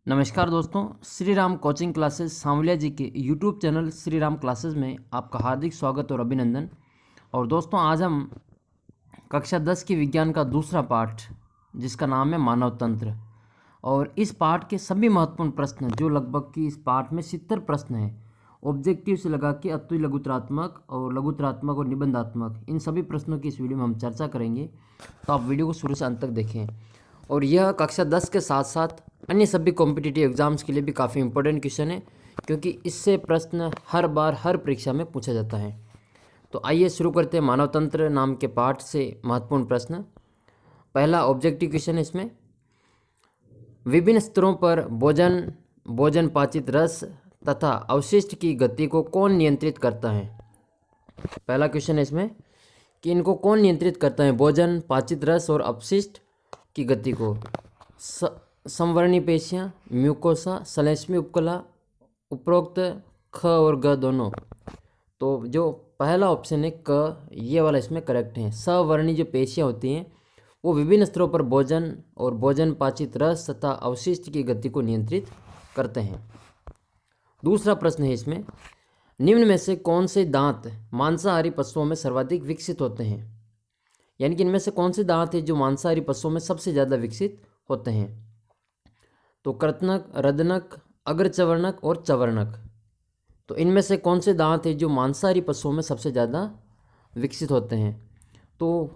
नमस्कार दोस्तों, Shri Ram coaching classes Sanwaliya ji के YouTube channel Shri Ram classes में आपका हार्दिक स्वागत और अभिनंदन। और दोस्तों, आज हम कक्षा 10 की विज्ञान का दूसरा पाठ जिसका नाम है मानव तंत्र, और इस पाठ के सभी महत्वपूर्ण प्रश्न जो लगभग कि इस पाठ में 70 प्रश्न हैं, ऑब्जेक्टिव से लगा के अतुल लघुतरात्मक और निबंधात्मक, इन सभी प्रश्नों की इस वीडियो में हम चर्चा करेंगे। तो आप वीडियो को शुरू से अंत तक देखें। और यह कक्षा 10 के साथ साथ अन्य सभी कॉम्पिटिटिव एग्जाम्स के लिए भी काफ़ी इंपॉर्टेंट क्वेश्चन है, क्योंकि इससे प्रश्न हर बार हर परीक्षा में पूछा जाता है। तो आइए शुरू करते हैं मानव तंत्र नाम के पाठ से महत्वपूर्ण प्रश्न। पहला ऑब्जेक्टिव क्वेश्चन है इसमें, विभिन्न स्तरों पर भोजन पाचित रस तथा अवशिष्ट की गति को कौन नियंत्रित करता है। पहला क्वेश्चन है इसमें कि इनको कौन नियंत्रित करता है, भोजन पाचित रस और अपशिष्ट की गति को। संवरणी पेशियाँ, म्यूकोसा, श्लेष्मी उपकला, उपरोक्त ख और ग दोनों। तो जो पहला ऑप्शन है क, ये वाला इसमें करेक्ट है। सवर्णी जो पेशियाँ होती हैं वो विभिन्न स्तरों पर भोजन पाचित रस तथा अवशिष्ट की गति को नियंत्रित करते हैं। दूसरा प्रश्न है इसमें, निम्न में से कौन से दांत मांसाहारी पशुओं में सर्वाधिक विकसित होते हैं। यानी कि इनमें से कौन से दांत हैं जो मांसाहारी पशुओं में सबसे ज़्यादा विकसित होते हैं। तो कृतनक, रदनक, अग्रचवर्णक और चवर्णक। तो इनमें से कौन से दांत हैं जो मांसाहारी पशुओं में सबसे ज़्यादा विकसित होते हैं। तो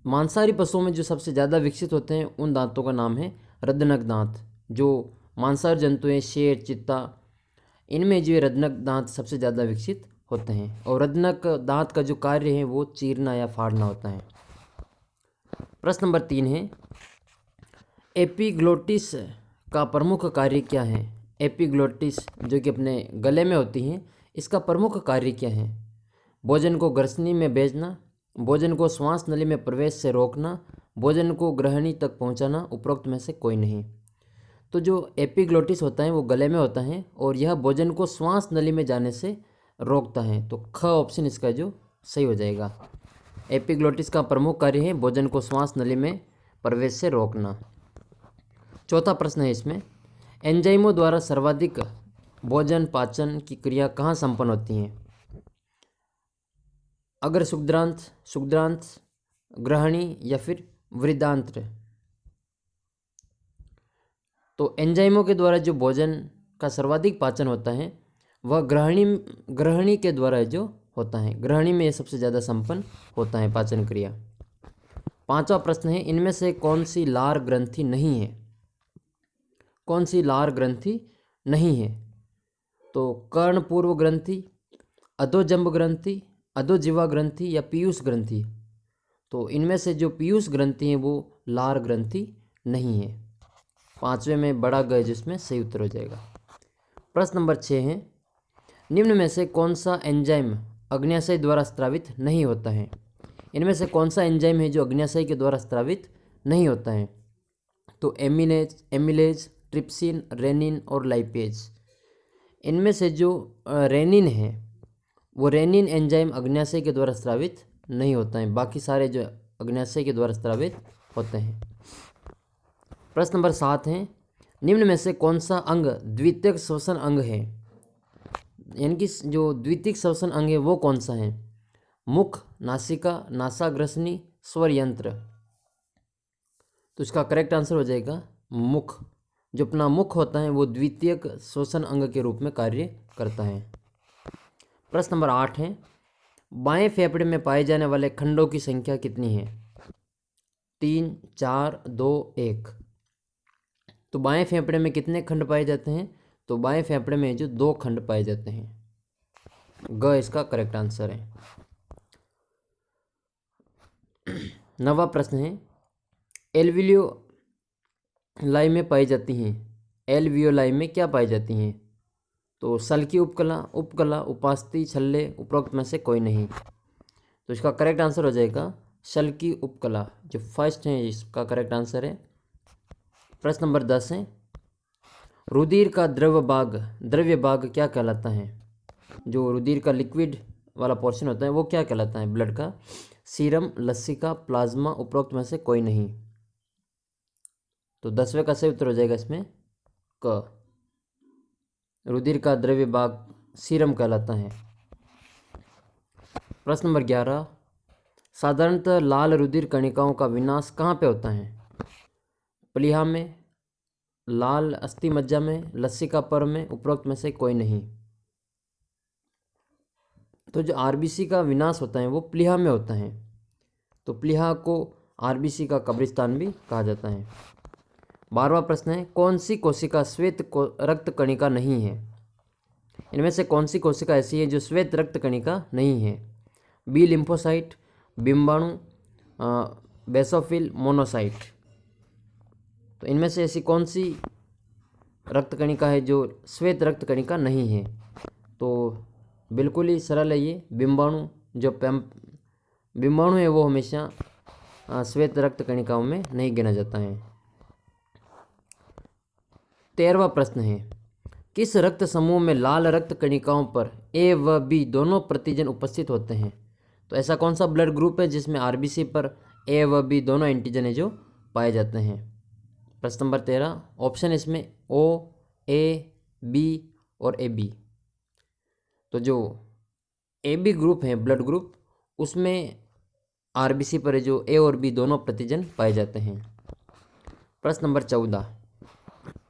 मांसाहारी पशुओं में जो सबसे ज़्यादा विकसित होते हैं उन दांतों का नाम है रदनक दांत। जो मांसाहारी जंतु हैं, शेर, चीता, इनमें जो रदनक दांत सबसे ज़्यादा विकसित होते हैं। और रदनक दांत का जो कार्य है वो चीरना या फाड़ना होता है। प्रश्न नंबर 3 है, एपिग्लोटिस का प्रमुख कार्य क्या है। एपिग्लोटिस जो कि अपने गले में होती हैं, इसका प्रमुख कार्य क्या है। भोजन को ग्रसनी में भेजना, भोजन को श्वास नली में प्रवेश से रोकना, भोजन को ग्रहणी तक पहुंचाना, उपरोक्त में से कोई नहीं। तो जो एपिग्लोटिस होता है वो गले में होता है और यह भोजन को श्वास नली में जाने से रोकता है। तो ख ऑप्शन इसका जो सही हो जाएगा। एपिग्लोटिस का प्रमुख कार्य है भोजन को श्वास नली में प्रवेश से रोकना। चौथा प्रश्न है इसमें, एंजाइमों द्वारा सर्वाधिक भोजन पाचन की क्रिया कहाँ संपन्न होती हैं। अग्र सुग्रांत, ग्रहणी या फिर वृद्धांत्र। तो एंजाइमों के द्वारा जो भोजन का सर्वाधिक पाचन होता है वह ग्रहणी के द्वारा जो होता है, ग्रहणी में सबसे ज़्यादा संपन्न होता है पाचन क्रिया। पांचवा प्रश्न है, इनमें से कौन सी लार ग्रंथि नहीं है। कौन सी लार ग्रंथि नहीं है। तो कर्णपूर्व ग्रंथि, अधोजंब ग्रंथि, अधोजिह्वा ग्रंथि या पीयूष ग्रंथि। तो इनमें से जो पीयूष ग्रंथि है वो लार ग्रंथि नहीं है। पांचवें में बड़ा ग जिसमें सही उत्तर हो जाएगा। प्रश्न नंबर 6 है, निम्न में से कौन सा एंजाइम अग्न्याशय द्वारा स्रावित नहीं होता है। इनमें से कौन सा एंजाइम है जो अग्न्याशय के द्वारा स्रावित नहीं होता है। तो एमिलेज, ट्रिप्सिन, रेनिन और लाइपेज। इनमें से जो रेनिन है वो रेनिन एंजाइम अग्न्याशय के द्वारा स्रावित नहीं होता है, बाकी सारे जो अग्न्याशय के द्वारा स्रावित होते हैं। प्रश्न नंबर 7 है, निम्न में से कौन सा अंग द्वितीयक श्वसन अंग है। यानी कि जो द्वितीयक श्वसन अंग है वो कौन सा है। मुख, नासिका, नासाग्रसनी, स्वर यंत्र। तो इसका करेक्ट आंसर हो जाएगा मुख। जो अपना मुख होता है वो द्वितीयक श्वसन अंग के रूप में कार्य करता है। प्रश्न नंबर 8 है, बाएं फेफड़े में पाए जाने वाले खंडों की संख्या कितनी है। 3, 4, 2, 1। तो बाएं फेफड़े में कितने खंड पाए जाते हैं। तो बाएं फेफड़े में जो 2 खंड पाए जाते हैं। ग इसका करेक्ट आंसर है। 9वां प्रश्न है, एल्वियोलाई में पाई जाती हैं। एल्वियोलाई में क्या पाई जाती हैं। तो सल्की उपकला, उपास्थि, छल्ले, उपरोक्त में से कोई नहीं। तो इसका करेक्ट आंसर हो जाएगा सल्की उपकला, जो फर्स्ट है इसका करेक्ट आंसर है। प्रश्न नंबर 10 है, रुधिर का द्रव्य भाग क्या कहलाता है। जो रुधिर का लिक्विड वाला पोर्शन होता है वो क्या कहलाता है ब्लड का। सीरम, लसिका, प्लाज्मा, उपरोक्त में से कोई नहीं। तो 10वें का सही उत्तर हो जाएगा इसमें क। रुधिर का द्रव्य भाग सीरम कहलाता है। प्रश्न नंबर 11, साधारणतः लाल रुधिर कणिकाओं का विनाश कहाँ पे होता है? प्लीहा में, लाल अस्थि मज्जा में, लसिका पर्व में, उपरोक्त में से कोई नहीं। तो जो आरबीसी का विनाश होता है वो प्लीहा में होता है। तो प्लीहा को आरबीसी का कब्रिस्तान भी कहा जाता है। 12वां प्रश्न है, कौन सी कोशिका श्वेत रक्त कणिका नहीं है? इनमें से कौन सी कोशिका ऐसी है जो श्वेत रक्त कणिका नहीं है? बी लिम्फोसाइट, बिंबाणु, बेसोफिल, मोनोसाइट। तो इनमें से ऐसी कौन सी रक्त कणिका है जो श्वेत रक्त कणिका नहीं है? तो बिल्कुल ही सरल है ये, बिंबाणु। जो बिंबाणु है वो हमेशा श्वेत रक्त कणिकाओं में नहीं गिना जाता है। 13वां प्रश्न है, किस रक्त समूह में लाल रक्त कणिकाओं पर ए व बी दोनों प्रतिजन उपस्थित होते हैं? तो ऐसा कौन सा ब्लड ग्रुप है जिसमें आरबीसी पर ए व बी दोनों एंटीजन है जो पाए जाते हैं? प्रश्न नंबर 13, ऑप्शन इसमें ओ, ए, बी और ए बी। तो जो ए बी ग्रुप है ब्लड ग्रुप, उसमें आरबीसी पर जो ए और बी दोनों प्रतिजन पाए जाते हैं। प्रश्न नंबर 14,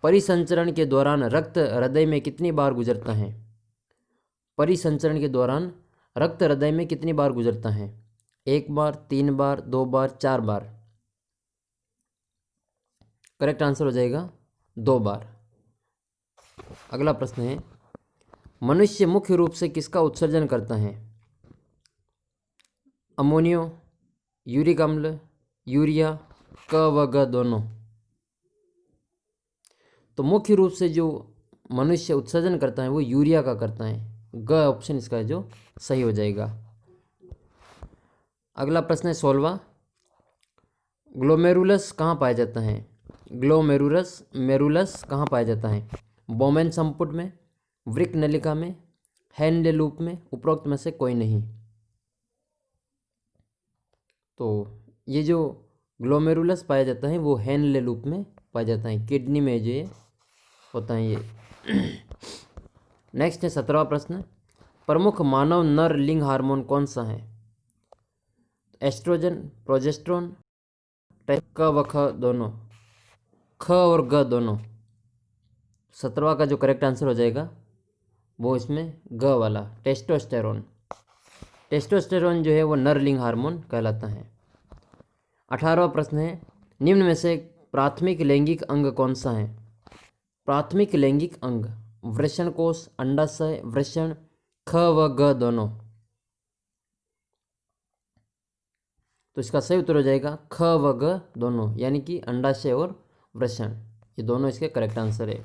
परिसंचरण के दौरान रक्त हृदय में कितनी बार गुजरता है? परिसंचरण के दौरान रक्त हृदय में कितनी बार गुजरता है? 1 बार, 3 बार, 2 बार, 4 बार। करेक्ट आंसर हो जाएगा 2 बार। अगला प्रश्न है, मनुष्य मुख्य रूप से किसका उत्सर्जन करता है? अमोनियो, यूरिक अम्ल, यूरिया, क व ग दोनों। तो मुख्य रूप से जो मनुष्य उत्सर्जन करता है वो यूरिया का करता है। ग ऑप्शन इसका जो सही हो जाएगा। अगला प्रश्न है 16वां, ग्लोमेरुलस कहाँ पाया जाता है? मेरुलस कहाँ पाया जाता है? बोमेन संपुट में, वृक्क नलिका में, हैंडले लूप में, उपरोक्त में से कोई नहीं। तो ये जो ग्लोमेरुलस पाया जाता है वो हैंडले लूप में पाया जाता है, किडनी में जो ये होता है ये। नेक्स्ट है 17वां प्रश्न, प्रमुख मानव नर लिंग हार्मोन कौन सा है? एस्ट्रोजन, प्रोजेस्टेरोन, क व ख दोनों, ख और ग दोनों। 17वां का जो करेक्ट आंसर हो जाएगा वो इसमें ग वाला, टेस्टोस्टेरोन। टेस्टोस्टेरोन जो है वो नर लिंग हार्मोन कहलाता है। 18वां प्रश्न है, निम्न में से प्राथमिक लैंगिक अंग कौन सा है? प्राथमिक लैंगिक अंग वृषण कोष, अंडाशय, वृषण, ख व ग दोनों। तो इसका सही उत्तर हो जाएगा ख व ग दोनों, यानी कि अंडाशय और वृषण, ये दोनों इसके करेक्ट आंसर है।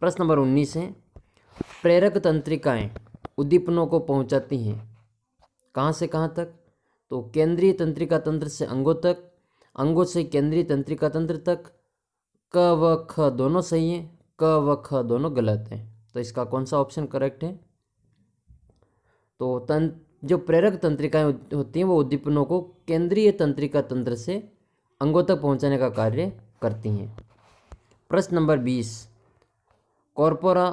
प्रश्न नंबर 19 है, प्रेरक तंत्रिकाएं उद्दीपनों को पहुंचाती हैं कहाँ से कहाँ तक? तो केंद्रीय तंत्रिका तंत्र से अंगों तक, अंगों से केंद्रीय तंत्रिका तंत्र तक। क व ख दोनों सही हैं, क व ख दोनों गलत हैं। तो इसका कौन सा ऑप्शन करेक्ट है? तो जो प्रेरक तंत्रिकाएं होती हैं वो उद्दीपनों को केंद्रीय तंत्रिका तंत्र से अंगों तक पहुंचाने का कार्य करती हैं। प्रश्न नंबर 20, कॉर्पोरा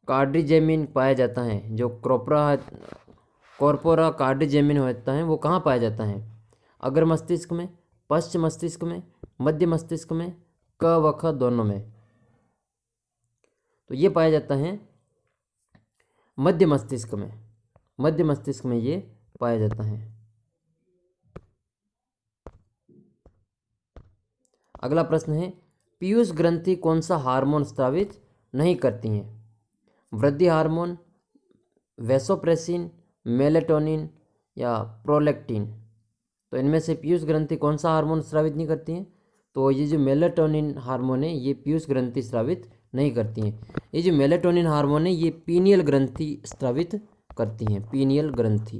कार्डिजेमिन पाया जाता है, जो कॉर्पोरा कार्डिजेमिन होता है वो कहाँ पाया जाता है? अग्र मस्तिष्क में, पश्च मस्तिष्क में, मध्य मस्तिष्क में, क व ख दोनों में। तो ये पाया जाता है मध्य मस्तिष्क में, मध्य मस्तिष्क में ये पाया जाता है। अगला प्रश्न है, पीयूष ग्रंथि कौन सा हार्मोन स्रावित नहीं करती हैं? वृद्धि हार्मोन, वैसोप्रेसिन, मेलेटोनिन या प्रोलैक्टिन। तो इनमें से पीयूष ग्रंथि कौन सा हार्मोन स्रावित नहीं करती हैं? तो ये जो मेलेटोनिन हार्मोन है ये पीयूष ग्रंथि स्रावित नहीं करती हैं। ये जो मेलेटोनिन हार्मोन है ये पीनियल ग्रंथि स्रावित करती हैं, पीनियल ग्रंथि।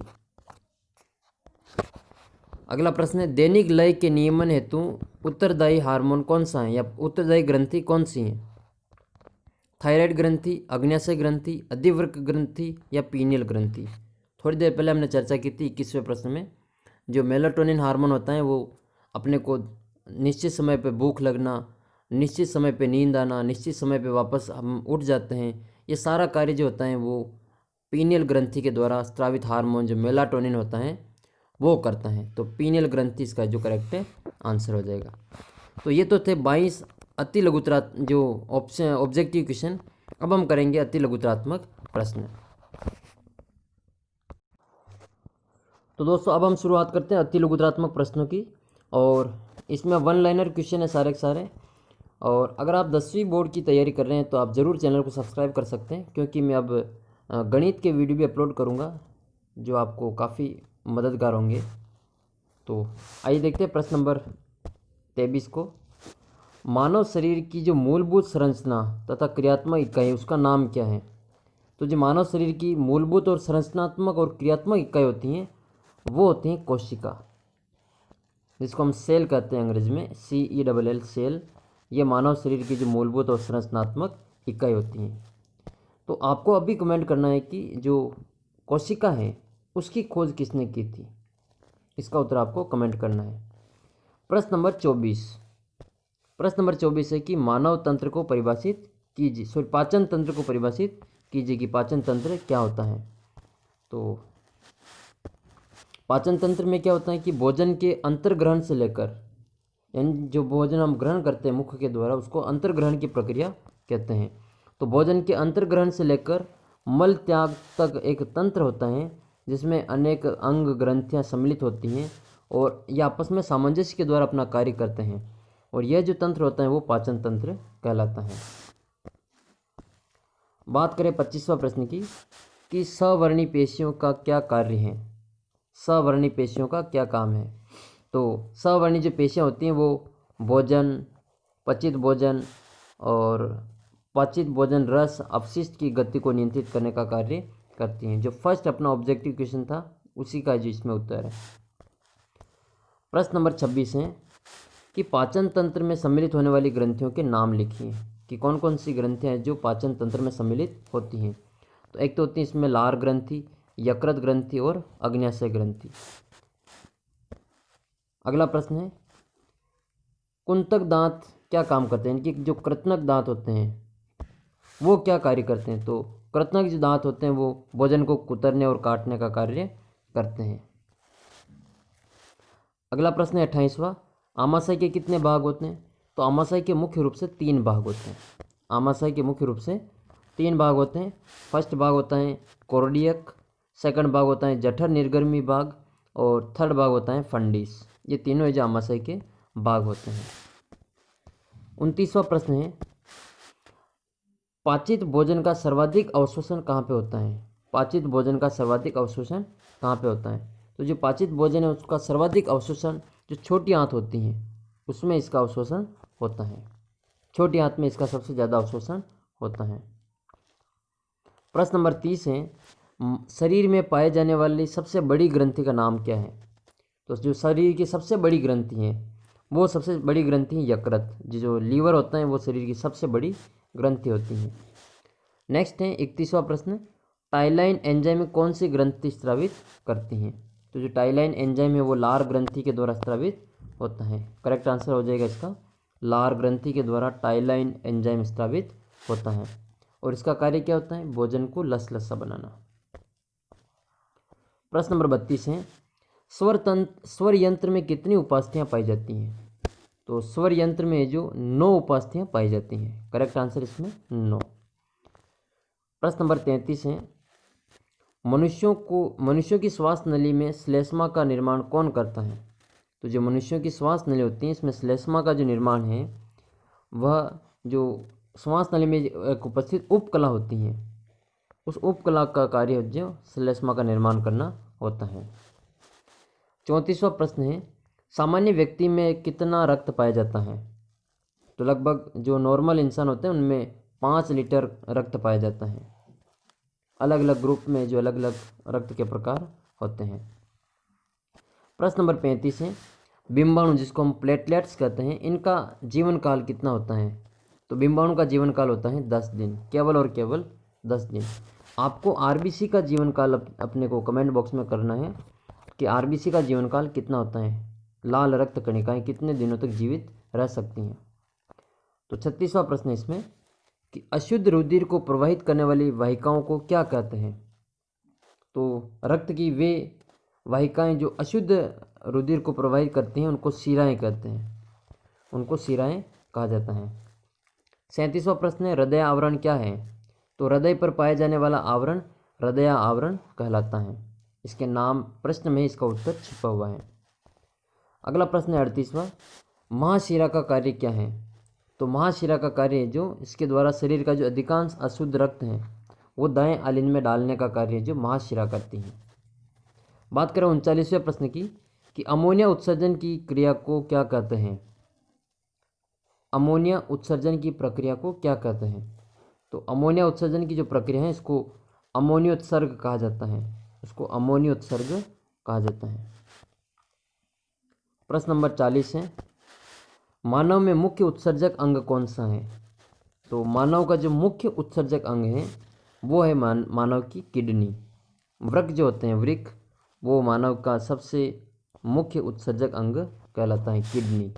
अगला प्रश्न है, दैनिक लय के नियमन हेतु उत्तरदायी हार्मोन कौन सा है या उत्तरदायी ग्रंथि कौन सी है? थायराइड ग्रंथि, अग्न्याशय ग्रंथि, अधिवृक्क ग्रंथि या पीनियल ग्रंथि। थोड़ी देर पहले हमने चर्चा की थी 21वें प्रश्न में, जो मेलाटोनिन हार्मोन होता है वो अपने को निश्चित समय पर भूख लगना, निश्चित समय पे नींद आना, निश्चित समय पे वापस हम उठ जाते हैं, ये सारा कार्य जो होता है वो पीनियल ग्रंथि के द्वारा स्रावित हार्मोन जो मेलाटोनिन होता है वो करता है। तो पीनियल ग्रंथि इसका जो करेक्ट है आंसर हो जाएगा। तो ये तो थे 22 अति लघुतरा जो ऑप्शन ऑब्जेक्टिव क्वेश्चन। अब हम करेंगे अति लघुतरात्मक प्रश्न। तो दोस्तों अब हम शुरुआत करते हैं अति लघुतरात्मक प्रश्नों की, और इसमें वन लाइनर क्वेश्चन है सारे के सारे। और अगर आप 10वीं बोर्ड की तैयारी कर रहे हैं तो आप ज़रूर चैनल को सब्सक्राइब कर सकते हैं, क्योंकि मैं अब गणित के वीडियो भी अपलोड करूँगा जो आपको काफ़ी मददगार होंगे। तो आइए देखते हैं प्रश्न नंबर 23 को। मानव शरीर की जो मूलभूत संरचना तथा क्रियात्मक इकाई उसका नाम क्या है? तो जो मानव शरीर की मूलभूत और संरचनात्मक और क्रियात्मक इकाई होती हैं वो होती हैं कोशिका, जिसको हम सेल कहते हैं अंग्रेजी में, CELL सेल। ये मानव शरीर की जो मूलभूत और संरचनात्मक इकाई होती हैं। तो आपको अभी कमेंट करना है कि जो कोशिका है उसकी खोज किसने की थी, इसका उत्तर आपको कमेंट करना है। प्रश्न नंबर 24 है कि मानव तंत्र को परिभाषित कीजिए, पाचन तंत्र को परिभाषित कीजिए कि पाचन तंत्र क्या होता है। तो पाचन तंत्र में क्या होता है कि भोजन के अंतर्ग्रहण से लेकर, यानी जो भोजन हम ग्रहण करते हैं मुख के द्वारा उसको अंतर्ग्रहण की प्रक्रिया कहते हैं। तो भोजन के अंतर्ग्रहण से लेकर मल त्याग तक एक तंत्र होता है जिसमें अनेक अंग ग्रंथियां सम्मिलित होती हैं और ये आपस में सामंजस्य के द्वारा अपना कार्य करते हैं, और यह जो तंत्र होता है वो पाचन तंत्र कहलाता है। बात करें 25वां प्रश्न की कि सवर्णी पेशियों का क्या कार्य है, सवर्णी पेशियों का क्या काम है। तो सवर्णी जो पेशियाँ होती हैं वो भोजन, पचित भोजन और पाचित भोजन रस अपशिष्ट की गति को नियंत्रित करने का कार्य करती हैं। जो फर्स्ट अपना ऑब्जेक्टिव क्वेश्चन था उसी का जो इसमें उत्तर है। प्रश्न नंबर 26 है कि पाचन तंत्र में सम्मिलित होने वाली ग्रंथियों के नाम लिखिए कि कौन कौन सी ग्रंथियाँ हैं जो पाचन तंत्र में सम्मिलित होती हैं। तो एक तो होती है इसमें लार ग्रंथि, यकृत ग्रंथि और अग्न्याशय ग्रंथि। अगला प्रश्न है कुंतक दांत क्या काम करते हैं, इनके जो कृतनक दांत होते हैं वो क्या कार्य करते हैं। तो कृतनक जो दांत होते हैं वो भोजन को कुतरने और काटने का कार्य करते हैं। अगला प्रश्न है 28वां, आमाशय के कितने भाग होते हैं। तो आमाशय के मुख्य रूप से 3 भाग होते हैं। आमाशय के मुख्य रूप से 3 भाग होते हैं। फर्स्ट भाग होता है कोर्डियक, सेकंड भाग होता है जठर निर्गमी भाग और थर्ड भाग होता है फंडिस। ये तीनों जो आमाशय के भाग होते हैं। 29वां प्रश्न है पाचित भोजन का सर्वाधिक अवशोषण कहाँ पे होता है। पाचित भोजन का सर्वाधिक अवशोषण कहाँ पे होता है। तो जो पाचित भोजन है उसका सर्वाधिक अवशोषण जो छोटी आंत होती हैं उसमें इसका अवशोषण होता है। छोटी आंत में इसका सबसे ज़्यादा अवशोषण होता है। प्रश्न नंबर 30 है शरीर में पाए जाने वाली सबसे बड़ी ग्रंथि का नाम क्या है। तो जो शरीर की सबसे बड़ी ग्रंथि है वो सबसे बड़ी ग्रंथि है यकृत। जो लीवर होता है वो शरीर की सबसे बड़ी ग्रंथि होती है। नेक्स्ट है 31वां प्रश्न, टाइलाइन एंजाइम कौन सी ग्रंथि स्रावित करती हैं। तो जो टाइलाइन एंजाइम है वो लार ग्रंथि के द्वारा स्रावित होता है। करेक्ट आंसर हो जाएगा इसका, लार ग्रंथि के द्वारा टाइलाइन एंजाइम स्रावित होता है और इसका कार्य क्या होता है, भोजन को लसलसा बनाना। प्रश्न नंबर 32 है स्वर यंत्र में कितनी उपास्थियाँ पाई जाती हैं। तो स्वर यंत्र में जो 9 उपास्थियाँ पाई जाती हैं। करेक्ट आंसर इसमें 9। प्रश्न नंबर 33 है मनुष्यों की श्वास नली में श्लेष्मा का निर्माण कौन करता है। तो जो मनुष्यों की श्वास नली होती है इसमें श्लेष्मा का जो निर्माण है वह जो श्वास नली में एक उपस्थित उपकला होती हैं उस उपकला का कार्य जो श्लेष्मा का निर्माण करना होता है। 34वां प्रश्न है सामान्य व्यक्ति में कितना रक्त पाया जाता है। तो लगभग जो नॉर्मल इंसान होते हैं उनमें 5 लीटर रक्त पाया जाता है। अलग अलग ग्रुप में जो अलग अलग रक्त के प्रकार होते हैं। प्रश्न नंबर 35 है बिंबाणु जिसको हम प्लेटलेट्स कहते हैं इनका जीवन काल कितना होता है। तो बिंबाणु का जीवन काल होता है 10 दिन, केवल और केवल 10 दिन। आपको आरबीसी का जीवन काल अपने को कमेंट बॉक्स में करना है कि आरबीसी का जीवन काल कितना होता है, लाल रक्त कणिकाएं कितने दिनों तक जीवित रह सकती हैं। तो 36वां प्रश्न है इसमें कि अशुद्ध रुधिर को प्रवाहित करने वाली वाहिकाओं को क्या कहते हैं। तो रक्त की वे वाहिकाएं जो अशुद्ध रुधिर को प्रवाहित करती हैं उनको शिराएं कहते हैं, उनको शिराएं कहा जाता है। 37वां प्रश्न है हृदय आवरण क्या है। तो हृदय पर पाया जाने वाला आवरण हृदय आवरण कहलाता है। इसके नाम प्रश्न में इसका उत्तर छिपा हुआ है। अगला प्रश्न है 38वां, महाशिरा का कार्य क्या है। तो महाशिरा का कार्य जो इसके द्वारा शरीर का जो अधिकांश अशुद्ध रक्त है वो दाएं आलिंद में डालने का कार्य जो महाशिरा करती है। बात करें 39वें प्रश्न की कि अमोनिया उत्सर्जन की क्रिया को क्या कहते हैं। अमोनिया उत्सर्जन की प्रक्रिया को क्या कहते हैं। तो अमोनिया उत्सर्जन की जो प्रक्रिया है इसको अमोनियोत्सर्ग कहा जाता है, इसको अमोनियोत्सर्ग कहा जाता है। प्रश्न नंबर 40 है मानव में मुख्य उत्सर्जक अंग कौन सा है। तो मानव का जो मुख्य उत्सर्जक अंग है वो है मानव की किडनी। वृक्क जो होते हैं वृक्क वो मानव का सबसे मुख्य उत्सर्जक अंग कहलाता है, किडनी।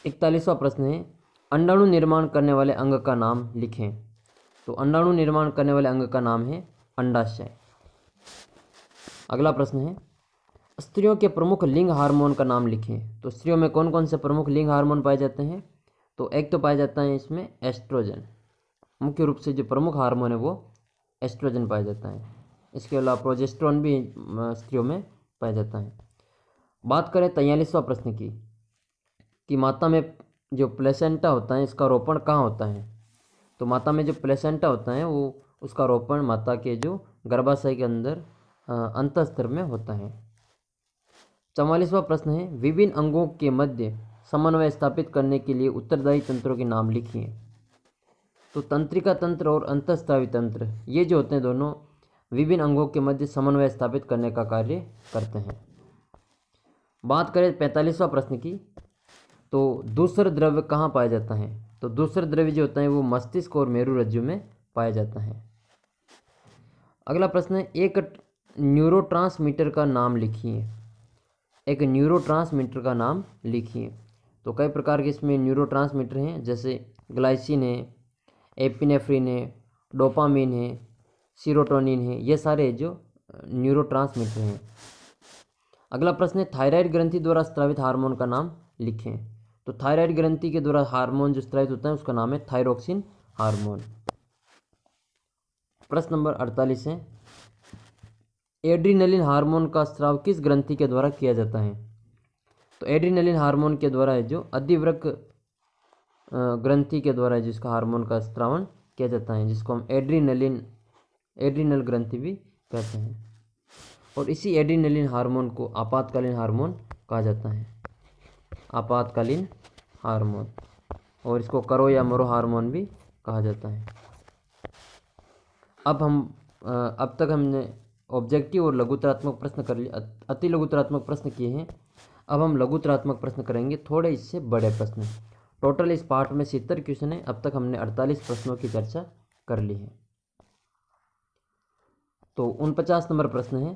41वां प्रश्न है अंडाणु निर्माण करने वाले अंग का नाम लिखें। तो अंडाणु निर्माण करने वाले अंग का नाम है अंडाशय। अगला प्रश्न है स्त्रियों के प्रमुख लिंग हार्मोन का नाम लिखें। तो स्त्रियों में कौन कौन से प्रमुख लिंग हार्मोन पाए जाते हैं। तो एक तो पाया जाता है इसमें एस्ट्रोजन, मुख्य रूप से जो प्रमुख हार्मोन है वो एस्ट्रोजन पाया जाता है। इसके अलावा प्रोजेस्टेरोन भी स्त्रियों में पाया जाता है। बात करें 43वां प्रश्न की कि माता में जो प्लेसेंटा होता है इसका रोपण कहाँ होता है। तो माता में जो प्लेसेंटा होता है वो उसका रोपण माता के जो गर्भाशय के अंदर अंतःस्तर में होता है। 44वां प्रश्न है विभिन्न अंगों के मध्य समन्वय स्थापित करने के लिए उत्तरदायी तंत्रों के नाम लिखिए। तो तंत्रिका तंत्र और अंतःस्रावी तंत्र ये जो होते हैं दोनों विभिन्न अंगों के मध्य समन्वय स्थापित करने का कार्य करते हैं। बात करें 45वां प्रश्न की तो दूसरा द्रव्य कहाँ पाया जाता है। तो दूसरा द्रव्य जो होता है वो मस्तिष्क और मेरुरज्जु में पाया जाता है। अगला प्रश्न है एक न्यूरोट्रांसमीटर का नाम लिखिए। एक न्यूरोट्रांसमीटर का नाम लिखिए। तो कई प्रकार के इसमें न्यूरोट्रांसमीटर हैं जैसे ग्लाइसिन है, एपिनेफ्रिन है, डोपामिन है, सीरोटोनिन है, ये सारे जो न्यूरोट्रांसमीटर हैं। अगला प्रश्न है थायराइड ग्रंथि द्वारा स्रावित हार्मोन का नाम लिखें। तो थायराइड ग्रंथि के द्वारा हार्मोन जो स्रावित होता है उसका नाम है थायरोक्सिन हार्मोन। प्रश्न नंबर 48 है एड्रीनलिन हार्मोन का स्राव किस ग्रंथि के द्वारा किया जाता है। तो एड्रीनलिन हार्मोन के द्वारा है जो अधिवृक्क ग्रंथि के द्वारा जिसका हार्मोन का स्रावन किया जाता है, जिसको हम एड्रीनल ग्रंथि भी कहते हैं। और इसी एड्रीनलिन हार्मोन को आपातकालीन हार्मोन कहा जाता है, आपातकालीन हार्मोन, और इसको करो या मरो हार्मोन भी कहा जाता है। अब तक हमने ऑब्जेक्टिव और लघुतरात्मक प्रश्न कर लिए, अति लघुतरात्मक प्रश्न किए हैं। अब हम लघुतरात्मक प्रश्न करेंगे, थोड़े इससे बड़े प्रश्न। टोटल इस पार्ट में 70 क्वेश्चन है। अब तक हमने 48 प्रश्नों की चर्चा कर ली है। तो 49 नंबर प्रश्न है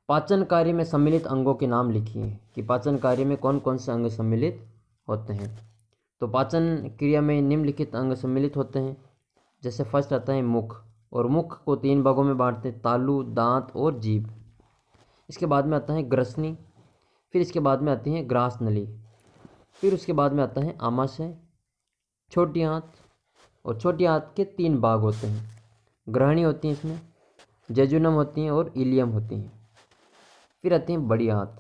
पाचन कार्य में सम्मिलित अंगों के नाम लिखिए कि पाचन कार्य में कौन कौन से अंग सम्मिलित होते हैं। तो पाचन क्रिया में निम्नलिखित अंग सम्मिलित होते हैं। जैसे फर्स्ट आता है मुख, और मुख को 3 भागों में बांटते हैं, तालु, दांत और जीभ। इसके बाद में आता है ग्रसनी, फिर इसके बाद में आती है ग्रास नली, फिर उसके बाद में आता है आमाशय, छोटी आंत, और छोटी आंत के 3 भाग होते हैं, ग्रहणी होती हैं इसमें, जेजुनम होती हैं और इलियम होती हैं। फिर आती हैं बड़ी आंत।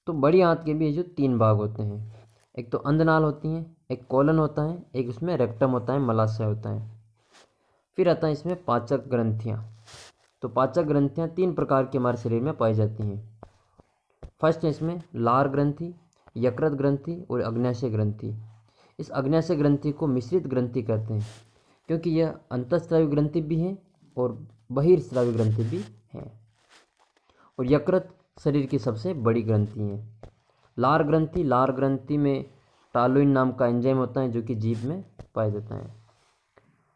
तो बड़ी आंत के भी जो 3 भाग होते हैं, एक तो अंधनाल होती हैं, एक कोलन होता है, एक उसमें रेक्टम होता है, मलाशय होता है। फिर आता है इसमें पाचक ग्रंथियाँ। तो पाचक ग्रंथियाँ 3 प्रकार के हमारे शरीर में पाई जाती हैं। फर्स्ट है इसमें लार ग्रंथि, यकृत ग्रंथि और अग्न्याशय ग्रंथि। इस अग्न्याशय ग्रंथि को मिश्रित ग्रंथि कहते हैं क्योंकि यह अंतःस्रावी ग्रंथि भी है और बहिर्स्रावी ग्रंथि भी है। और यकृत शरीर की सबसे बड़ी ग्रंथि है। लार ग्रंथि में टालोइन नाम का एंजाइम होता है जो कि जीभ में पाया जाता है।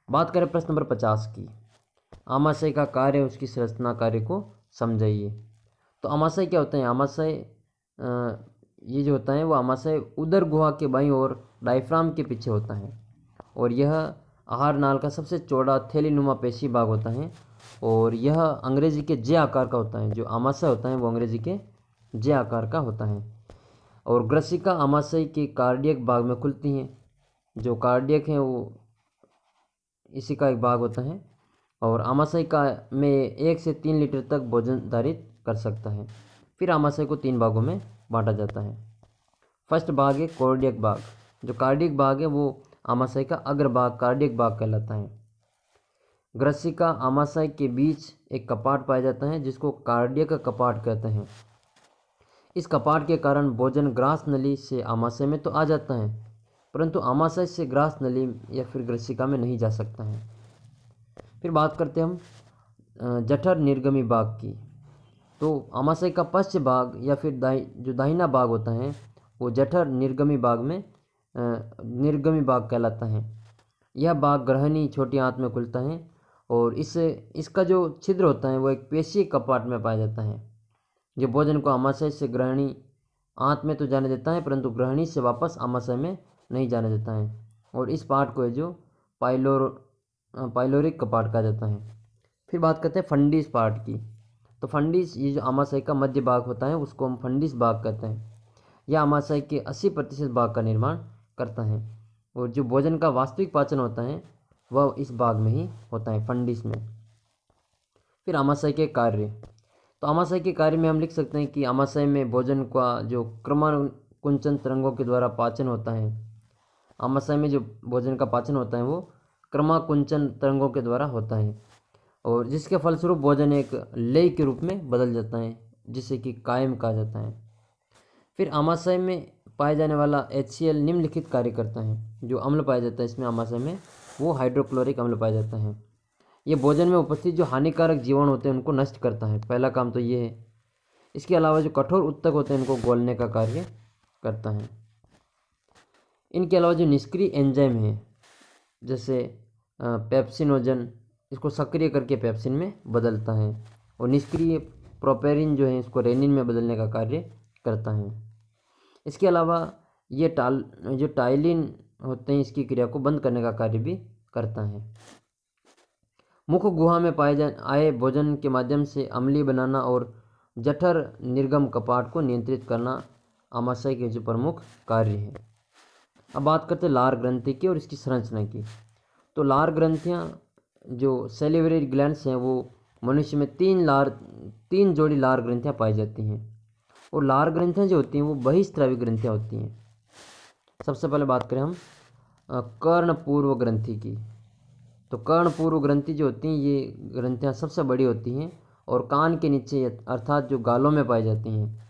बात करें प्रश्न नंबर 50 की, आमाशय का कार्य, उसकी संरचना कार्य को समझाइए। तो आमाशय क्या होता है। आमाशय ये जो होता है वो आमाशय उदर गुहा के बाईं ओर डायफ्राम के पीछे होता है और यह आहार नाल का सबसे चौड़ा थैलीनुमा पेशी भाग होता है और यह अंग्रेजी के जे आकार का होता है। जो आमाशय होता है वो अंग्रेजी के जे आकार का होता है और ग्रसिका आमाशय के कार्डियक भाग में खुलती हैं। जो कार्डियक है वो इसी का एक भाग होता है और आमाशय का में 1 से 3 लीटर तक भोजन धारित कर सकता है। फिर आमाशय को 3 भागों में बांटा जाता है। फर्स्ट भाग है कार्डियक भाग। जो कार्डियक भाग है वो आमाशय का अग्रभाग कार्डियक भाग कहलाता है। ग्रसिका आमाशय के बीच एक कपाट पाया जाता है जिसको कार्डियक कपाट कहते हैं। इस कपाट के कारण भोजन ग्रास नली से आमाशय में तो आ जाता है परंतु आमाशय से ग्रास नली या फिर ग्रसिका में नहीं जा सकता है। फिर बात करते हैं हम जठर निर्गमी भाग की। तो आमाशय का पश्च भाग या फिर जो दाहिना भाग होता है वो जठर निर्गमी भाग कहलाता है। यह भाग ग्रहणी छोटी आंत में खुलता है और इसका जो छिद्र होता है वो एक पेशीय कपाट में पाया जाता है जो भोजन को आमाशय से ग्रहणी आंत में तो जाने देता है परंतु ग्रहणी से वापस आमाशय में नहीं जाने देता है और इस पार्ट को जो पाइलोरिक कपाट कहा जाता है। फिर बात करते हैं फंडिस पार्ट की। तो फंडिस ये जो आमाशय का मध्य भाग होता है उसको हम फंडिस भाग कहते हैं। यह आमाशय के 80% भाग का निर्माण करता है और जो भोजन का वास्तविक पाचन होता है वह इस भाग में ही होता है, फंडिस में। फिर आमाशय के कार्य। तो आमाशय के कार्य में हम लिख सकते हैं कि आमाशय में भोजन का जो क्रमाकुंचन तरंगों के द्वारा पाचन होता है। आमाशय में जो भोजन का पाचन होता है वो क्रमाकुंचन तरंगों के द्वारा होता है और जिसके फलस्वरूप भोजन एक लेय के रूप में बदल जाता है जिसे कि कायम कहा जाता है। फिर आमाशय में पाया जाने वाला HCl निम्नलिखित कार्य करता है। जो अम्ल पाया जाता है इसमें आमाशय में वो हाइड्रोक्लोरिक अम्ल पाया जाता है। ये भोजन में उपस्थित जो हानिकारक जीवाणु होते हैं उनको नष्ट करता है, पहला काम तो ये है। इसके अलावा जो कठोर उत्तक होते हैं इनको गलने का कार्य करता है। इनके अलावा जो निष्क्रिय एंजाइम है जैसे पेप्सिनोजन, इसको सक्रिय करके पेप्सिन में बदलता है और निष्क्रिय प्रोपेरिन जो है इसको रेनिन में बदलने का कार्य करता है। इसके अलावा ये जो टाइलिन होते हैं इसकी क्रिया को बंद करने का कार्य भी करता है। मुख गुहा में पाए आए भोजन के माध्यम से अम्लीय बनाना और जठर निर्गम कपाट को नियंत्रित करना आमाशय के जो प्रमुख कार्य हैं। अब बात करते हैं लार ग्रंथि की और इसकी संरचना की। तो लार ग्रंथियाँ जो सेलिवरी ग्लैंड्स हैं वो मनुष्य में 3 जोड़ी लार ग्रंथियाँ पाई जाती हैं और लार ग्रंथियाँ जो होती हैं वो बहिस्रावी ग्रंथियाँ होती हैं। सबसे पहले बात करें हम कर्णपूर्व ग्रंथि की। तो कर्णपूर्व ग्रंथि जो होती हैं ये ग्रंथियाँ सबसे बड़ी होती हैं और कान के नीचे अर्थात जो गालों में पाई जाती हैं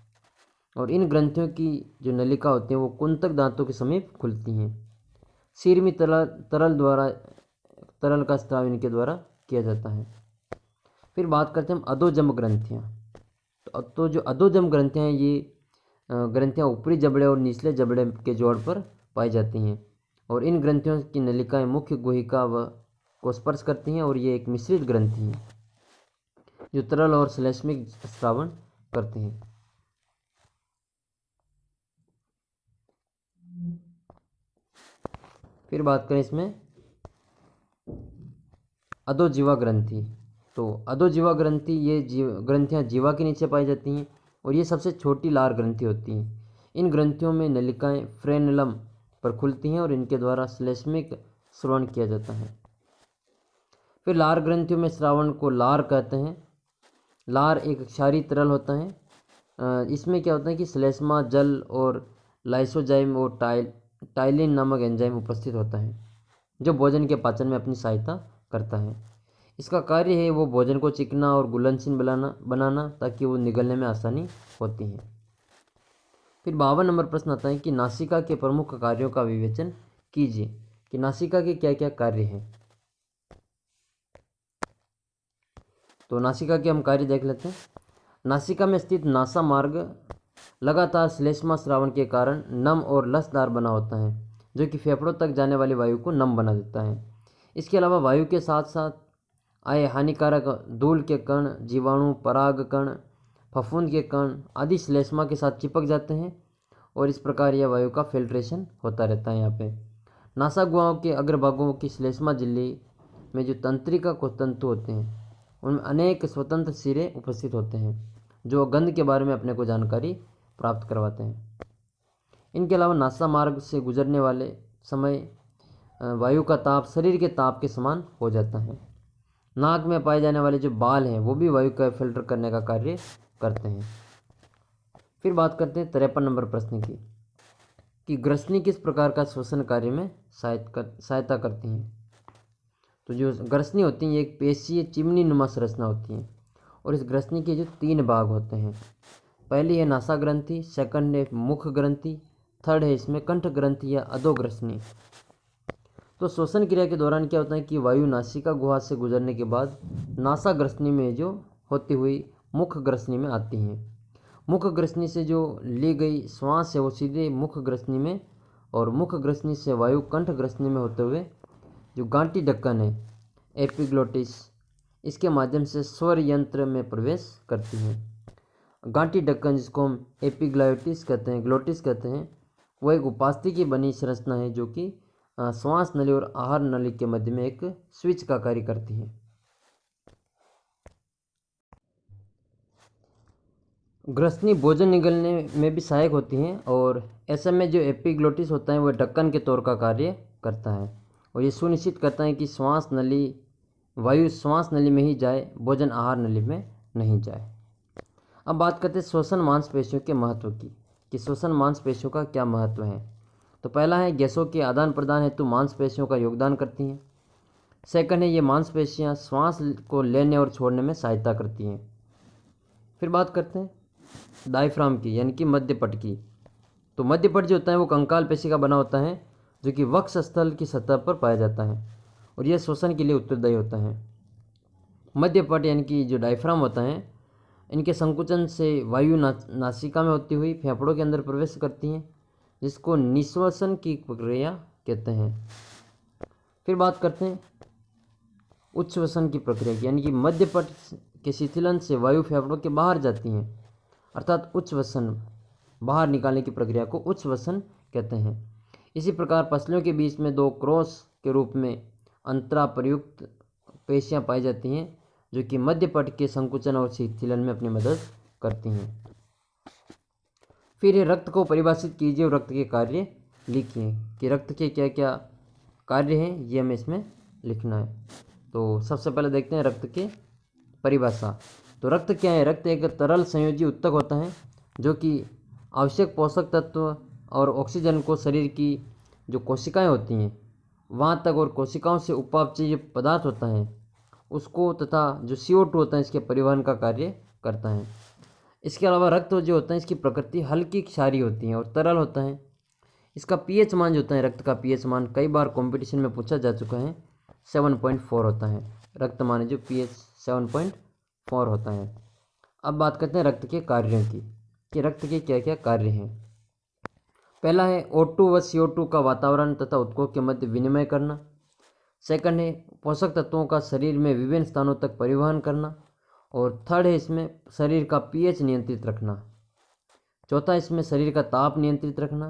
और इन ग्रंथियों की जो नलिका होती है वो कुंतक दांतों के समीप खुलती हैं। सिर में तरल का स्राव इनके द्वारा किया जाता है। फिर बात करते हैं हम अधोजम ग्रंथियाँ। तो जो अधोजम ग्रंथियाँ हैं ये ग्रंथियाँ ऊपरी जबड़े और निचले जबड़े के जोड़ पर पाई जाती हैं और इन ग्रंथियों की नलिकाएं मुख्य गुहिका को स्पर्श करती हैं और ये एक मिश्रित ग्रंथि है जो तरल और श्लेष्मिक स्रावन करते हैं। फिर बात करें इसमें अधोजीवा ग्रंथि। तो अधोजीवा ग्रंथि ये ग्रंथियाँ जीवा के नीचे पाई जाती हैं और ये सबसे छोटी लार ग्रंथि होती हैं। इन ग्रंथियों में नलिकाएं फ्रेनलम पर खुलती हैं और इनके द्वारा श्लेष्मिक स्रवण किया जाता है। फिर लार ग्रंथियों में श्रावण को लार कहते हैं। लार एक क्षारीय तरल होता है। इसमें क्या होता है कि श्लेष्मा जल और लाइसोजाइम और टाइलिन नामक एंजाइम उपस्थित होता है जो भोजन के पाचन में अपनी सहायता करता है। इसका कार्य है वो भोजन को चिकना और घुलनशील बनाना ताकि वो निगलने में आसानी होती है। फिर 52 नंबर प्रश्न आता है कि नासिका के प्रमुख कार्यों का विवेचन कीजिए कि नासिका के क्या क्या कार्य हैं। तो नासिका के हम कार्य देख लेते हैं। नासिका में स्थित नासा मार्ग लगातार श्लेष्मा स्रावन के कारण नम और लसदार बना होता है जो कि फेफड़ों तक जाने वाली वायु को नम बना देता है। इसके अलावा वायु के साथ साथ आए हानिकारक धूल के कण, जीवाणु, पराग कण, फफूंद के कण आदि श्लेष्मा के साथ चिपक जाते हैं और इस प्रकार यह वायु का फिल्ट्रेशन होता रहता है। यहाँ पे नासा गुहाओं के अग्रभागों की श्लेष्मा झिल्ली में जो तंत्रिका को तंतु होते हैं उनमें अनेक स्वतंत्र सिरे उपस्थित होते हैं जो गंध के बारे में अपने को जानकारी प्राप्त करवाते हैं। इनके अलावा नासा मार्ग से गुजरने वाले समय वायु का ताप शरीर के ताप के समान हो जाता है। नाक में पाए जाने वाले जो बाल हैं वो भी वायु का फिल्टर करने का कार्य करते हैं। फिर बात करते हैं 53 नंबर प्रश्न की कि ग्रसनी किस प्रकार का श्वसन कार्य में सहायता करती हैं। तो जो ग्रसनी होती है ये एक पेशीय चिमनी नुमा संरचना होती है और इस ग्रसनी के जो 3 भाग होते हैं। पहली है नासा ग्रंथि, सेकंड है मुख ग्रंथि, थर्ड है इसमें कंठ ग्रंथि या अधोग्रसनी। तो श्वसन क्रिया के दौरान क्या होता है कि वायु नासिका गुहा से गुजरने के बाद नासा ग्रसनी में जो होती हुई मुख ग्रसनी में आती हैं। मुख ग्रसनी से जो ली गई श्वास है वो सीधे मुख ग्रसनी में और मुख ग्रसनी से वायु कंठ ग्रसनी में होते हुए जो गांठी ढक्कन है एपिग्लोटिस इसके माध्यम से स्वर यंत्र में प्रवेश करती हैं। गांठी ढक्कन जिसको हम एपिग्लोटिस कहते हैं, ग्लोटिस कहते हैं, वो एक उपास्थि की बनी संरचना है जो कि श्वास नली और आहार नली के मध्य में एक स्विच का कार्य करती है। ग्रसनी भोजन निगलने में भी सहायक होती हैं और ऐसे में जो एपिग्लोटिस होता है वह ढक्कन के तौर का कार्य करता है और ये सुनिश्चित करता है कि वायु श्वास नली में ही जाए, भोजन आहार नली में नहीं जाए। अब बात करते हैं श्वसन मांसपेशियों के महत्व की कि श्वसन मांसपेशियों का क्या महत्व है। तो पहला है गैसों के आदान प्रदान हेतु मांसपेशियों का योगदान करती हैं। सेकंड है ये मांसपेशियां श्वास को लेने और छोड़ने में सहायता करती हैं। फिर बात करते हैं डायफ्राम की यानी कि मध्यपट की। तो मध्यपट जो होता है वो कंकाल पेशी का बना होता है जो कि वक्ष स्थल की सतह पर पाया जाता है और यह श्वसन के लिए उत्तरदायी होता है। मध्यपट यानी कि जो डायफ्राम होता है इनके संकुचन से वायु नासिका में होती हुई फेफड़ों के अंदर प्रवेश करती हैं जिसको निश्वसन की प्रक्रिया कहते हैं। फिर बात करते हैं उच्छ्वसन की प्रक्रिया की यानी कि मध्यपट के शिथिलन से वायु फेफड़ों के बाहर जाती हैं अर्थात उच्छ्वसन, बाहर निकालने की प्रक्रिया को उच्छ्वसन कहते हैं। इसी प्रकार पसलियों के बीच में 2 क्रॉस के रूप में अंतराप्रयुक्त पेशियां पाई जाती हैं जो कि मध्यपट के संकुचन और शिथिलन में अपनी मदद करती हैं। फिर ये रक्त को परिभाषित कीजिए और रक्त के कार्य लिखिए कि रक्त के क्या क्या कार्य हैं ये हमें इसमें लिखना है। तो सबसे पहले देखते हैं रक्त के परिभाषा। तो रक्त क्या है? रक्त एक तरल संयोजी उत्तक होता है जो कि आवश्यक पोषक तत्व और ऑक्सीजन को शरीर की जो कोशिकाएं होती हैं वहाँ तक और कोशिकाओं से उपापचय जो पदार्थ होता है उसको तथा जो CO2 होता है इसके परिवहन का कार्य करता है। इसके अलावा रक्त जो होता है इसकी प्रकृति हल्की क्षारीय होती है और तरल होता है। इसका pH मान जो होता है रक्त का pH मान कई बार कंपटीशन में पूछा जा चुका है 7.4 होता है। रक्त मान जो pH 7.4 होता है। अब बात करते हैं रक्त के कार्यों की कि रक्त के क्या क्या कार्य हैं। पहला है O2 व CO2 का वातावरण तथा ऊतकों के मध्य विनिमय करना। सेकंड है पोषक तत्वों का शरीर में विभिन्न स्थानों तक परिवहन करना और थर्ड है इसमें शरीर का pH नियंत्रित रखना। चौथा इसमें शरीर का ताप नियंत्रित रखना,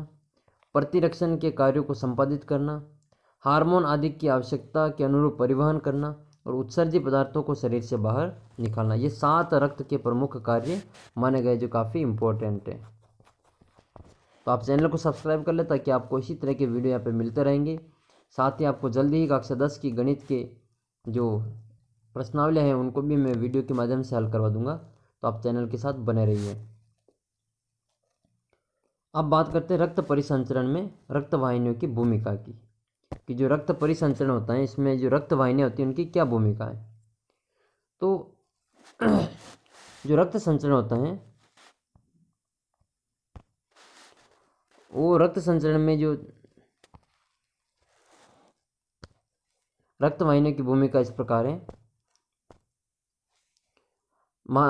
प्रतिरक्षण के कार्यों को संपादित करना, हार्मोन आदि की आवश्यकता के अनुरूप परिवहन करना और उत्सर्जित पदार्थों को शरीर से बाहर निकालना। ये 7 रक्त के प्रमुख कार्य माने गए जो काफ़ी इम्पोर्टेंट है। तो आप चैनल को सब्सक्राइब कर लें ताकि आपको इसी तरह के वीडियो यहाँ पे मिलते रहेंगे। साथ ही आपको जल्दी ही कक्षा 10 की गणित के जो प्रश्नावली हैं उनको भी मैं वीडियो के माध्यम से हल करवा दूंगा, तो आप चैनल के साथ बने रहिए। अब बात करते हैं रक्त परिसंचरण में रक्त वाहिनियों की भूमिका की कि जो रक्त परिसंचरण होता है इसमें जो रक्त वाहिनियाँ होती हैं उनकी क्या भूमिका है। तो जो रक्त संचरण होता है वो रक्त संचरण में जो रक्त वाहिनियों की भूमिका इस प्रकार है।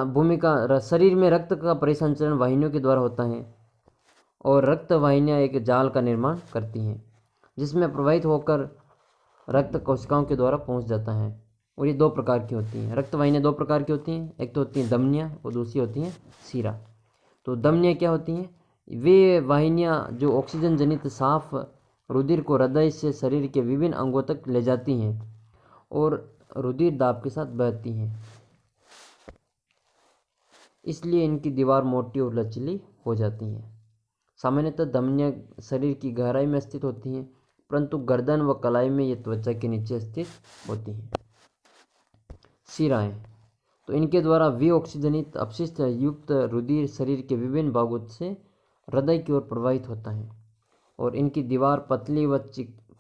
भूमिका शरीर में रक्त का परिसंचरण वाहिनियों के द्वारा होता है और रक्त वाहिनियाँ एक जाल का निर्माण करती हैं जिसमें प्रवाहित होकर रक्त कोशिकाओं के द्वारा पहुंच जाता है। और ये 2 प्रकार की होती हैं। रक्त वाहिनियाँ 2 प्रकार की होती हैं, एक तो होती हैं धमनियाँ और दूसरी होती हैं शिरा। तो धमनियाँ क्या होती हैं? वे वाहिनियाँ जो ऑक्सीजन जनित साफ रुधिर को हृदय से शरीर के विभिन्न अंगों तक ले जाती हैं और रुधिर दाब के साथ बहती हैं। इसलिए इनकी दीवार मोटी और लचीली हो जाती हैं। सामान्यतः धमनियाँ शरीर की गहराई में स्थित होती हैं, परंतु गर्दन व कलाई में ये त्वचा के नीचे स्थित होती हैं। शिराएँ, तो इनके द्वारा वे ऑक्सीजनित अपशिष्ट युक्त रुधिर शरीर के विभिन्न भागों से हृदय की ओर प्रवाहित होता है और इनकी दीवार पतली व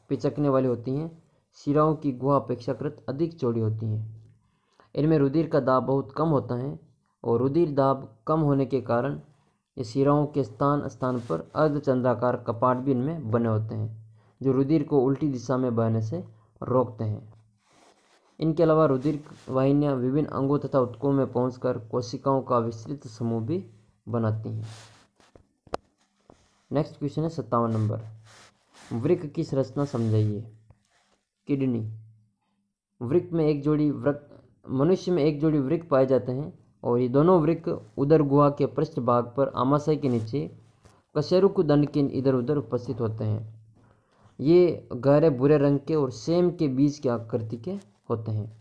पिचकने वाली होती हैं। शिराओं की गुहा अपेक्षाकृत अधिक चौड़ी होती हैं। इनमें रुधिर का दाब बहुत कम होता है और रुधिर दाब कम होने के कारण ये शिराओं के स्थान स्थान पर अर्धचंद्राकार कपाट भी इनमें बने होते हैं, जो रुधिर को उल्टी दिशा में बहने से रोकते हैं। इनके अलावा रुधिर वाहिनियाँ विभिन्न अंगों तथा ऊतकों में पहुंचकर कोशिकाओं का विस्तृत समूह भी बनाती हैं। नेक्स्ट क्वेश्चन है 57 नंबर। वृक्क की संरचना समझाइए। किडनी। वृक्क में एक जोड़ी मनुष्य में एक जोड़ी वृक्क पाए जाते हैं और ये दोनों वृक्क उदर गुहा के पृष्ठ भाग पर आमाशय के नीचे कशेरुक दंड के इधर उधर उपस्थित होते हैं। ये गहरे भूरे रंग के और सेम के बीज की आकृति के होते हैं।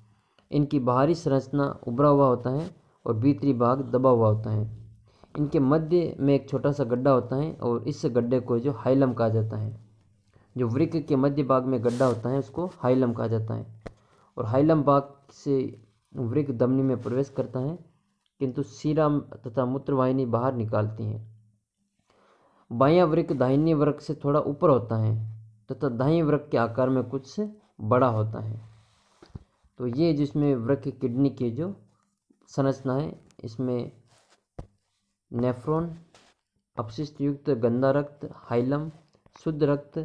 इनकी बाहरी संरचना उभरा हुआ होता है और भीतरी भाग दबा हुआ होता है। इनके मध्य में एक छोटा सा गड्ढा होता है और इस गड्ढे को जो हाइलम कहा जाता है। जो वृक्क के मध्य भाग में गड्ढा होता है उसको हाइलम कहा जाता है और हाइलम भाग से वृक्क धमनी में प्रवेश करता है, किंतु शिरा तथा मूत्रवाहिनी बाहर निकालती हैं। बायां वृक्क दाहिने वृक्क से थोड़ा ऊपर होता है तथा दाहिने वृक्क के आकार में कुछ से बड़ा होता है। तो ये जिसमें वृक्क किडनी की जो संरचना है, इसमें नेफ्रॉन, अपशिष्ट युक्त गंदा रक्त, हाइलम, शुद्ध रक्त,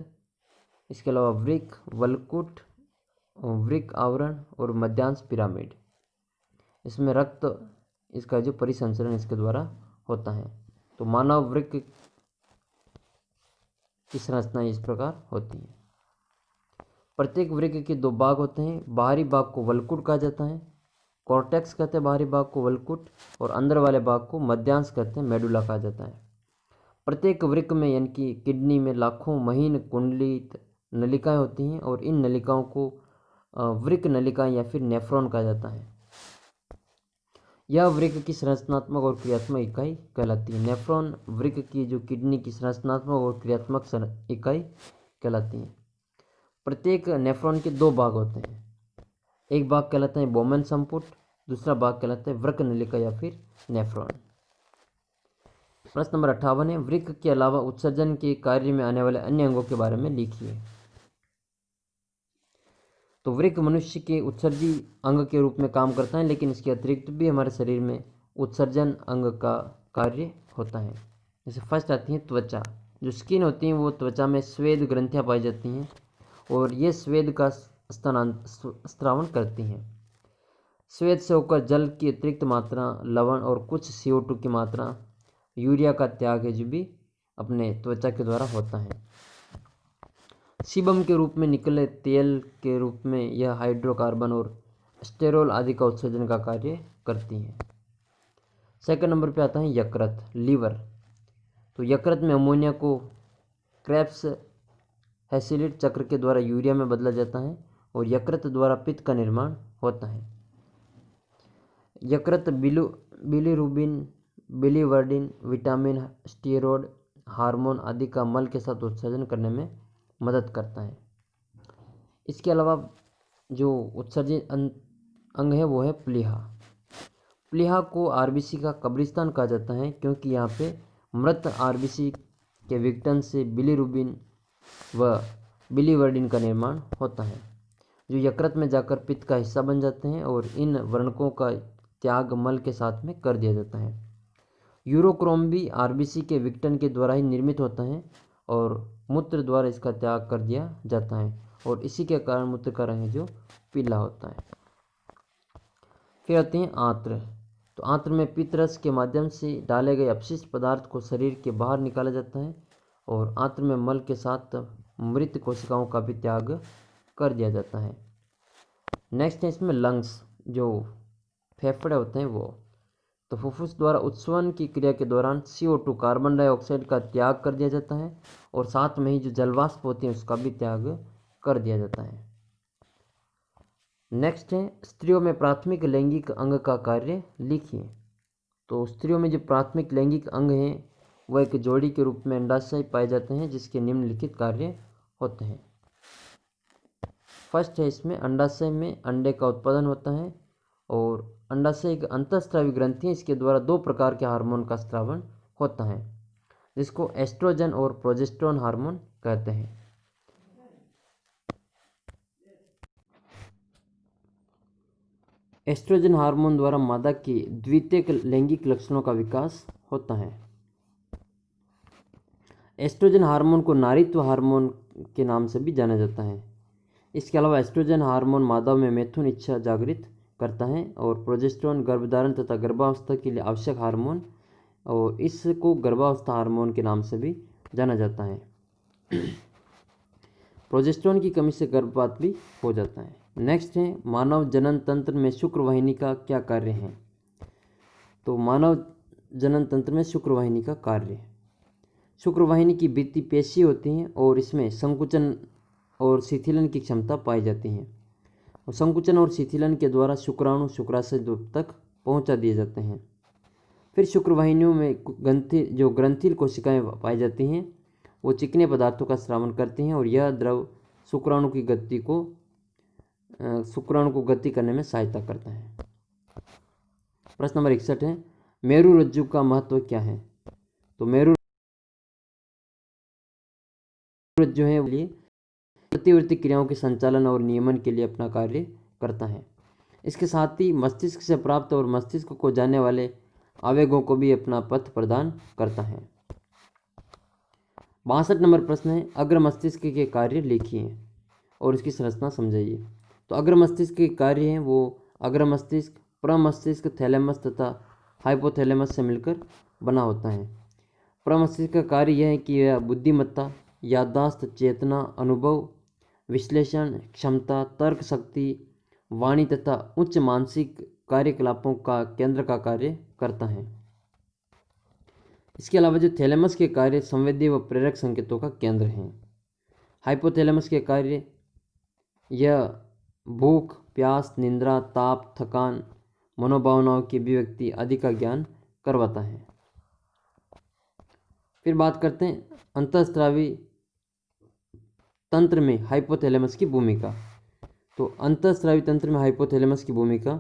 इसके अलावा वृक्क, वलकुट, वृक्क आवरण और मध्यांश पिरामिड। इसमें रक्त इसका जो परिसंचरण इसके द्वारा होता है। तो मानव वृक्क की संरचना इस प्रकार होती है। प्रत्येक वृक्क के दो भाग होते हैं। बाहरी भाग को वलकुट कहा जाता है, कॉर्टेक्स कहते हैं बाहरी भाग को वलकुट, और अंदर वाले भाग को मध्यांश कहते हैं, मेडुला कहा जाता है। प्रत्येक वृक्क में यानी कि किडनी में लाखों महीन कुंडलित नलिकाएं होती हैं और इन नलिकाओं को वृक्क नलिकाएं या फिर नेफ्रॉन कहा जाता है। यह वृक्क की संरचनात्मक और क्रियात्मक इकाई कहलाती है। नेफ्रॉन वृक्क की जो किडनी की संरचनात्मक और क्रियात्मक इकाई कहलाती है। प्रत्येक नेफ्रॉन के दो भाग होते हैं। एक भाग कहलाता है बोमेन संपुट, दूसरा भाग कहलाता है वृक्क नलिका या फिर नेफ्रॉन। प्रश्न नंबर 58 है, वृक्क के अलावा उत्सर्जन के कार्य में आने वाले अन्य अंगों के बारे में लिखिए। तो वृक्क मनुष्य के उत्सर्जी अंग के रूप में काम करता है, लेकिन इसके अतिरिक्त भी हमारे शरीर में उत्सर्जन अंग का कार्य होता है। जैसे फर्स्ट आती है त्वचा। जो स्किन होती है वो त्वचा में स्वेद ग्रंथियाँ पाई जाती हैं और ये स्वेद का स्त्रावन करती हैं। स्वेद से होकर जल की अतिरिक्त मात्रा, लवण और कुछ CO2 की मात्रा, यूरिया का त्याग है जो भी अपने त्वचा के द्वारा होता है। सीबम के रूप में निकले तेल के रूप में यह हाइड्रोकार्बन और स्टेरोल आदि का उत्सर्जन का कार्य करती हैं। सेकंड नंबर पे आता है यकृत, लीवर। तो यकृत में अमोनिया को क्रेब्स हैसिलिड चक्र के द्वारा यूरिया में बदला जाता है और यकृत द्वारा पित्त का निर्माण होता है। यकृत bilirubin, biliverdin, vitamin, steroid, hormone आदि का मल के साथ उत्सर्जन करने में मदद करता है। इसके अलावा जो उत्सर्जित अंग है वो है प्लीहा। प्लीहा को आरबीसी का कब्रिस्तान कहा जाता है, क्योंकि यहाँ पे मृत आरबीसी के विघटन से बिलीरुबिन व बिलीवर्डिन का निर्माण होता है, जो यकृत में जाकर पित्त का हिस्सा बन जाते हैं और इन वर्णकों का त्याग मल के साथ में कर दिया जाता है। यूरोक्रोम भी आरबीसी के विघटन के द्वारा ही निर्मित होता है और मूत्र द्वारा इसका त्याग कर दिया जाता है और इसी के कारण मूत्र का रंग जो पीला होता है। फिर आते हैं आंत्र। तो आंत्र में पित्तरस के माध्यम से डाले गए अपशिष्ट पदार्थ को शरीर के बाहर निकाला जाता है और आंत्र में मल के साथ मृत कोशिकाओं का भी त्याग कर दिया जाता है। नेक्स्ट है इसमें लंग्स, जो फेफड़े होते हैं वो। तो फुफ्फुस द्वारा उत्सवन की क्रिया के दौरान CO2 कार्बन डाइऑक्साइड का त्याग कर दिया जाता है और साथ में ही जो जलवाष्प होती है उसका भी त्याग कर दिया जाता है। नेक्स्ट है स्त्रियों में प्राथमिक लैंगिक अंग का कार्य लिखिए। तो स्त्रियों में जो प्राथमिक लैंगिक अंग हैं वह एक जोड़ी के रूप में अंडाशय पाए जाते हैं जिसके निम्नलिखित कार्य होते हैं। फर्स्ट है इसमें अंडाशय में अंडे का उत्पादन होता है और अंडाशय एक अंतःस्रावी ग्रंथि है, इसके द्वारा दो प्रकार के हार्मोन का स्रावन होता है जिसको एस्ट्रोजन और प्रोजेस्टेरोन हार्मोन कहते हैं। एस्ट्रोजन हार्मोन द्वारा मादा के द्वितीयक लैंगिक लक्षणों का विकास होता है। एस्ट्रोजन हार्मोन को नारीत्व हार्मोन के नाम से भी जाना जाता है। इसके अलावा एस्ट्रोजन हार्मोन मादाओं में मैथुन इच्छा जागृत करता है और प्रोजेस्टेरोन गर्भधारण तथा गर्भावस्था के लिए आवश्यक हार्मोन और इसको गर्भावस्था हार्मोन के नाम से भी जाना जाता है। प्रोजेस्टेरोन की कमी से गर्भपात भी हो जाता है। नेक्स्ट है मानव जनन तंत्र में शुक्रवाहिनी का क्या कार्य है। तो मानव जनन तंत्र में शुक्रवाहिनी का कार्य, शुक्रवाहिनी की भित्ति पेशी होती हैं और इसमें संकुचन और शिथिलन की क्षमता पाई जाती है और संकुचन और शिथिलन के द्वारा शुक्राणु शुक्राशय तक पहुंचा दिए जाते हैं। फिर शुक्रवाहिनियों में ग्रंथिल कोशिकाएं पाई जाती हैं, वो चिकने पदार्थों का स्रावन करती हैं और यह द्रव शुक्राणु को गति करने में सहायता करता है। प्रश्न नंबर 61 है मेरु रज्जु का महत्व क्या है। तो मेरु रज्जु है लिए प्रतिवर्ती क्रियाओं के संचालन और नियमन के लिए अपना कार्य करता है। इसके साथ ही मस्तिष्क से प्राप्त और मस्तिष्क को जाने वाले आवेगों को भी अपना पथ प्रदान करता है। 62 नंबर प्रश्न है अग्र मस्तिष्क के कार्य लिखिए और इसकी संरचना समझाइए। तो अग्र मस्तिष्क के कार्य हैं वो अग्र मस्तिष्क, प्रमस्तिष्क, थैलेमस तथा हाइपोथैलेमस से मिलकर बना होता है। प्रमस्तिष्क का कार्य यह है कि यह बुद्धिमत्ता, याददाश्त, चेतना, अनुभव, विश्लेषण क्षमता, तर्क शक्ति, वाणी तथा उच्च मानसिक कार्यकलापों का केंद्र का कार्य करता है। इसके अलावा जो थैलेमस के कार्य संवेदी व प्रेरक संकेतों का केंद्र है। हाइपोथैलेमस के कार्य यह भूख, प्यास, निद्रा, ताप, थकान, मनोभावनाओं की अभिव्यक्ति आदि का ज्ञान करवाता है। फिर बात करते हैं अंतःस्रावी तंत्र में हाइपोथैलेमस की भूमिका। तो अंतःस्रावी तंत्र में हाइपोथैलेमस की भूमिका,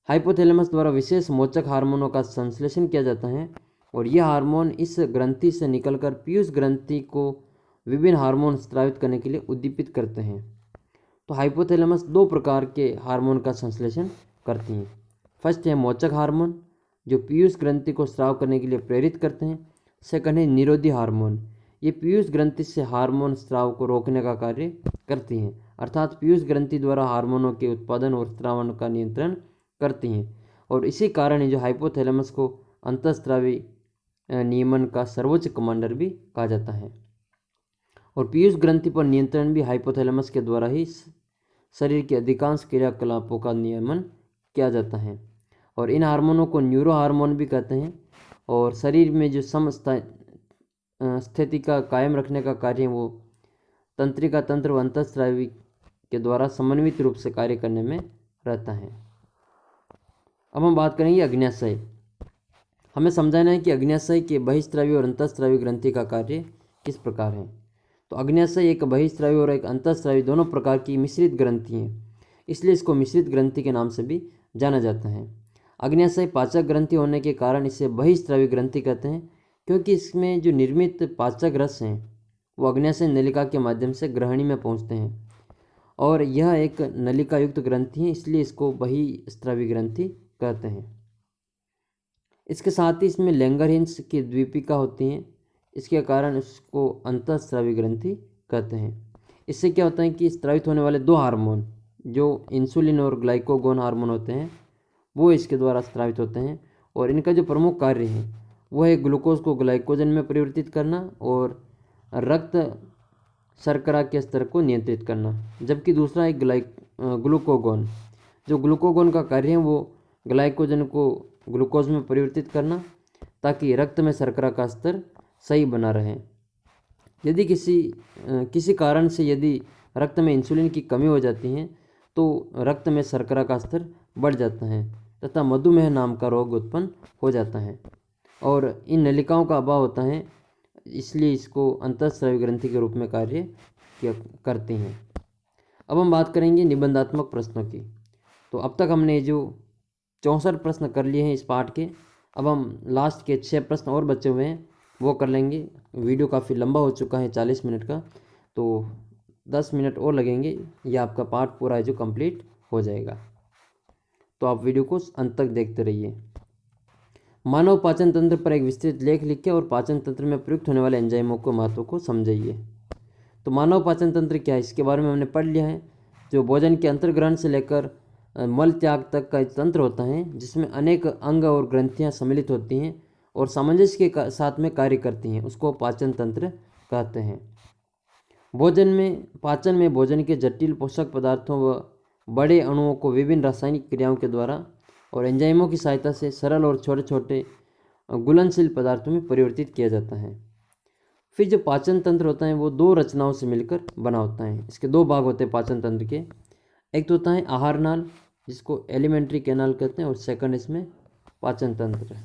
हाइपोथैलेमस द्वारा विशेष मोचक हार्मोनों का संश्लेषण किया जाता है और यह हार्मोन इस ग्रंथि से निकलकर पीयूष ग्रंथि को विभिन्न हार्मोन स्रावित करने के लिए उद्दीपित करते हैं। तो हाइपोथैलेमस दो प्रकार के हार्मोन का संश्लेषण करती हैं। फर्स्ट है मोचक हार्मोन जो पीयूष ग्रंथि को स्राव करने के लिए प्रेरित करते हैं। सेकंड है निरोधी हार्मोन, ये पीयूष ग्रंथि से हार्मोन स्राव को रोकने का कार्य करती हैं, अर्थात पीयूष ग्रंथि द्वारा हार्मोनों के उत्पादन और स्रावन का नियंत्रण करती हैं और इसी कारण है जो हाइपोथैलेमस को अंतःस्रावी नियमन का सर्वोच्च कमांडर भी कहा जाता है। और पीयूष ग्रंथि पर नियंत्रण भी हाइपोथैलेमस के द्वारा ही शरीर के अधिकांश क्रियाकलापों का नियमन किया जाता है और इन हार्मोनों को न्यूरो हार्मोन भी कहते हैं और शरीर में जो स्थिति का कायम रखने का कार्य है वो तंत्रिका तंत्र व अंतःस्रावी के द्वारा समन्वित रूप से कार्य करने में रहता है। अब हम बात करेंगे अग्न्याशय। हमें समझाना है कि अग्न्याशय के बहिस्रावी और अंतःस्रावी ग्रंथि का कार्य किस प्रकार है। तो अग्न्याशय एक बहिस्रावी और एक अंतःस्रावी दोनों प्रकार की मिश्रित ग्रंथि है, इसलिए इसको मिश्रित ग्रंथि के नाम से भी जाना जाता है। अग्न्याशय पाचक ग्रंथि होने के कारण इसे बहिस्रावी ग्रंथि कहते हैं क्योंकि इसमें जो निर्मित पाचक रस हैं वो अग्न्याशय नलिका के माध्यम से ग्रहणी में पहुंचते हैं और यह एक नलिका युक्त ग्रंथि है, इसलिए इसको बहिस्रावी ग्रंथि कहते हैं। इसके साथ ही इसमें लैंगरहिंस की द्वीपिका होती हैं, इसके कारण इसको अंतःस्रावी ग्रंथि कहते हैं। इससे क्या होता है कि स्रावित होने वाले दो हार्मोन जो इंसुलिन और ग्लाइकोगोन हार्मोन होते हैं वो इसके द्वारा स्रावित होते हैं और इनका जो प्रमुख कार्य है वो है ग्लूकोज को ग्लाइकोजन में परिवर्तित करना और रक्त शर्करा के स्तर को नियंत्रित करना, जबकि दूसरा है ग्लूकोगोन। जो ग्लूकोगोन का कार्य है वो ग्लाइकोजन को ग्लूकोज में परिवर्तित करना ताकि रक्त में शर्करा का स्तर सही बना रहे। यदि किसी कारण से यदि रक्त में इंसुलिन की कमी हो जाती है तो रक्त में शर्करा का स्तर बढ़ जाता है तथा मधुमेह नाम का रोग उत्पन्न हो जाता है और इन नलिकाओं का अभाव होता है, इसलिए इसको अंतःस्रावी ग्रंथि के रूप में कार्य करती हैं। अब हम बात करेंगे निबंधात्मक प्रश्नों की। तो अब तक हमने जो 64 प्रश्न कर लिए हैं इस पाठ के, अब हम लास्ट के 6 प्रश्न और बचे हुए हैं वो कर लेंगे। वीडियो काफ़ी लंबा हो चुका है 40 मिनट का, तो 10 मिनट और लगेंगे, यह आपका पाठ पूरा है जो कंप्लीट हो जाएगा। तो आप वीडियो को अंत तक देखते रहिए। मानव पाचन तंत्र पर एक विस्तृत लेख लिखिए और पाचन तंत्र में प्रयुक्त होने वाले एंजाइमों को महत्व को समझिए। तो मानव पाचन तंत्र क्या है, इसके बारे में हमने पढ़ लिया है। जो भोजन के अंतर्ग्रहण से लेकर मल त्याग तक का तंत्र होता है, जिसमें अनेक अंग और ग्रंथियां सम्मिलित होती हैं और सामंजस्य के साथ में कार्य करती हैं, उसको पाचन तंत्र कहते हैं। पाचन में भोजन के जटिल पोषक पदार्थों व बड़े अणुओं को विभिन्न रासायनिक क्रियाओं के द्वारा और एंजाइमों की सहायता से सरल और छोटे छोटे घुलनशील पदार्थों में परिवर्तित किया जाता है। फिर जो पाचन तंत्र होता है वो 2 रचनाओं से मिलकर बना होता है। इसके 2 भाग होते हैं पाचन तंत्र के। एक तो होता है आहार नाल, जिसको एलिमेंट्री कैनाल कहते हैं, और सेकंड इसमें पाचन तंत्र।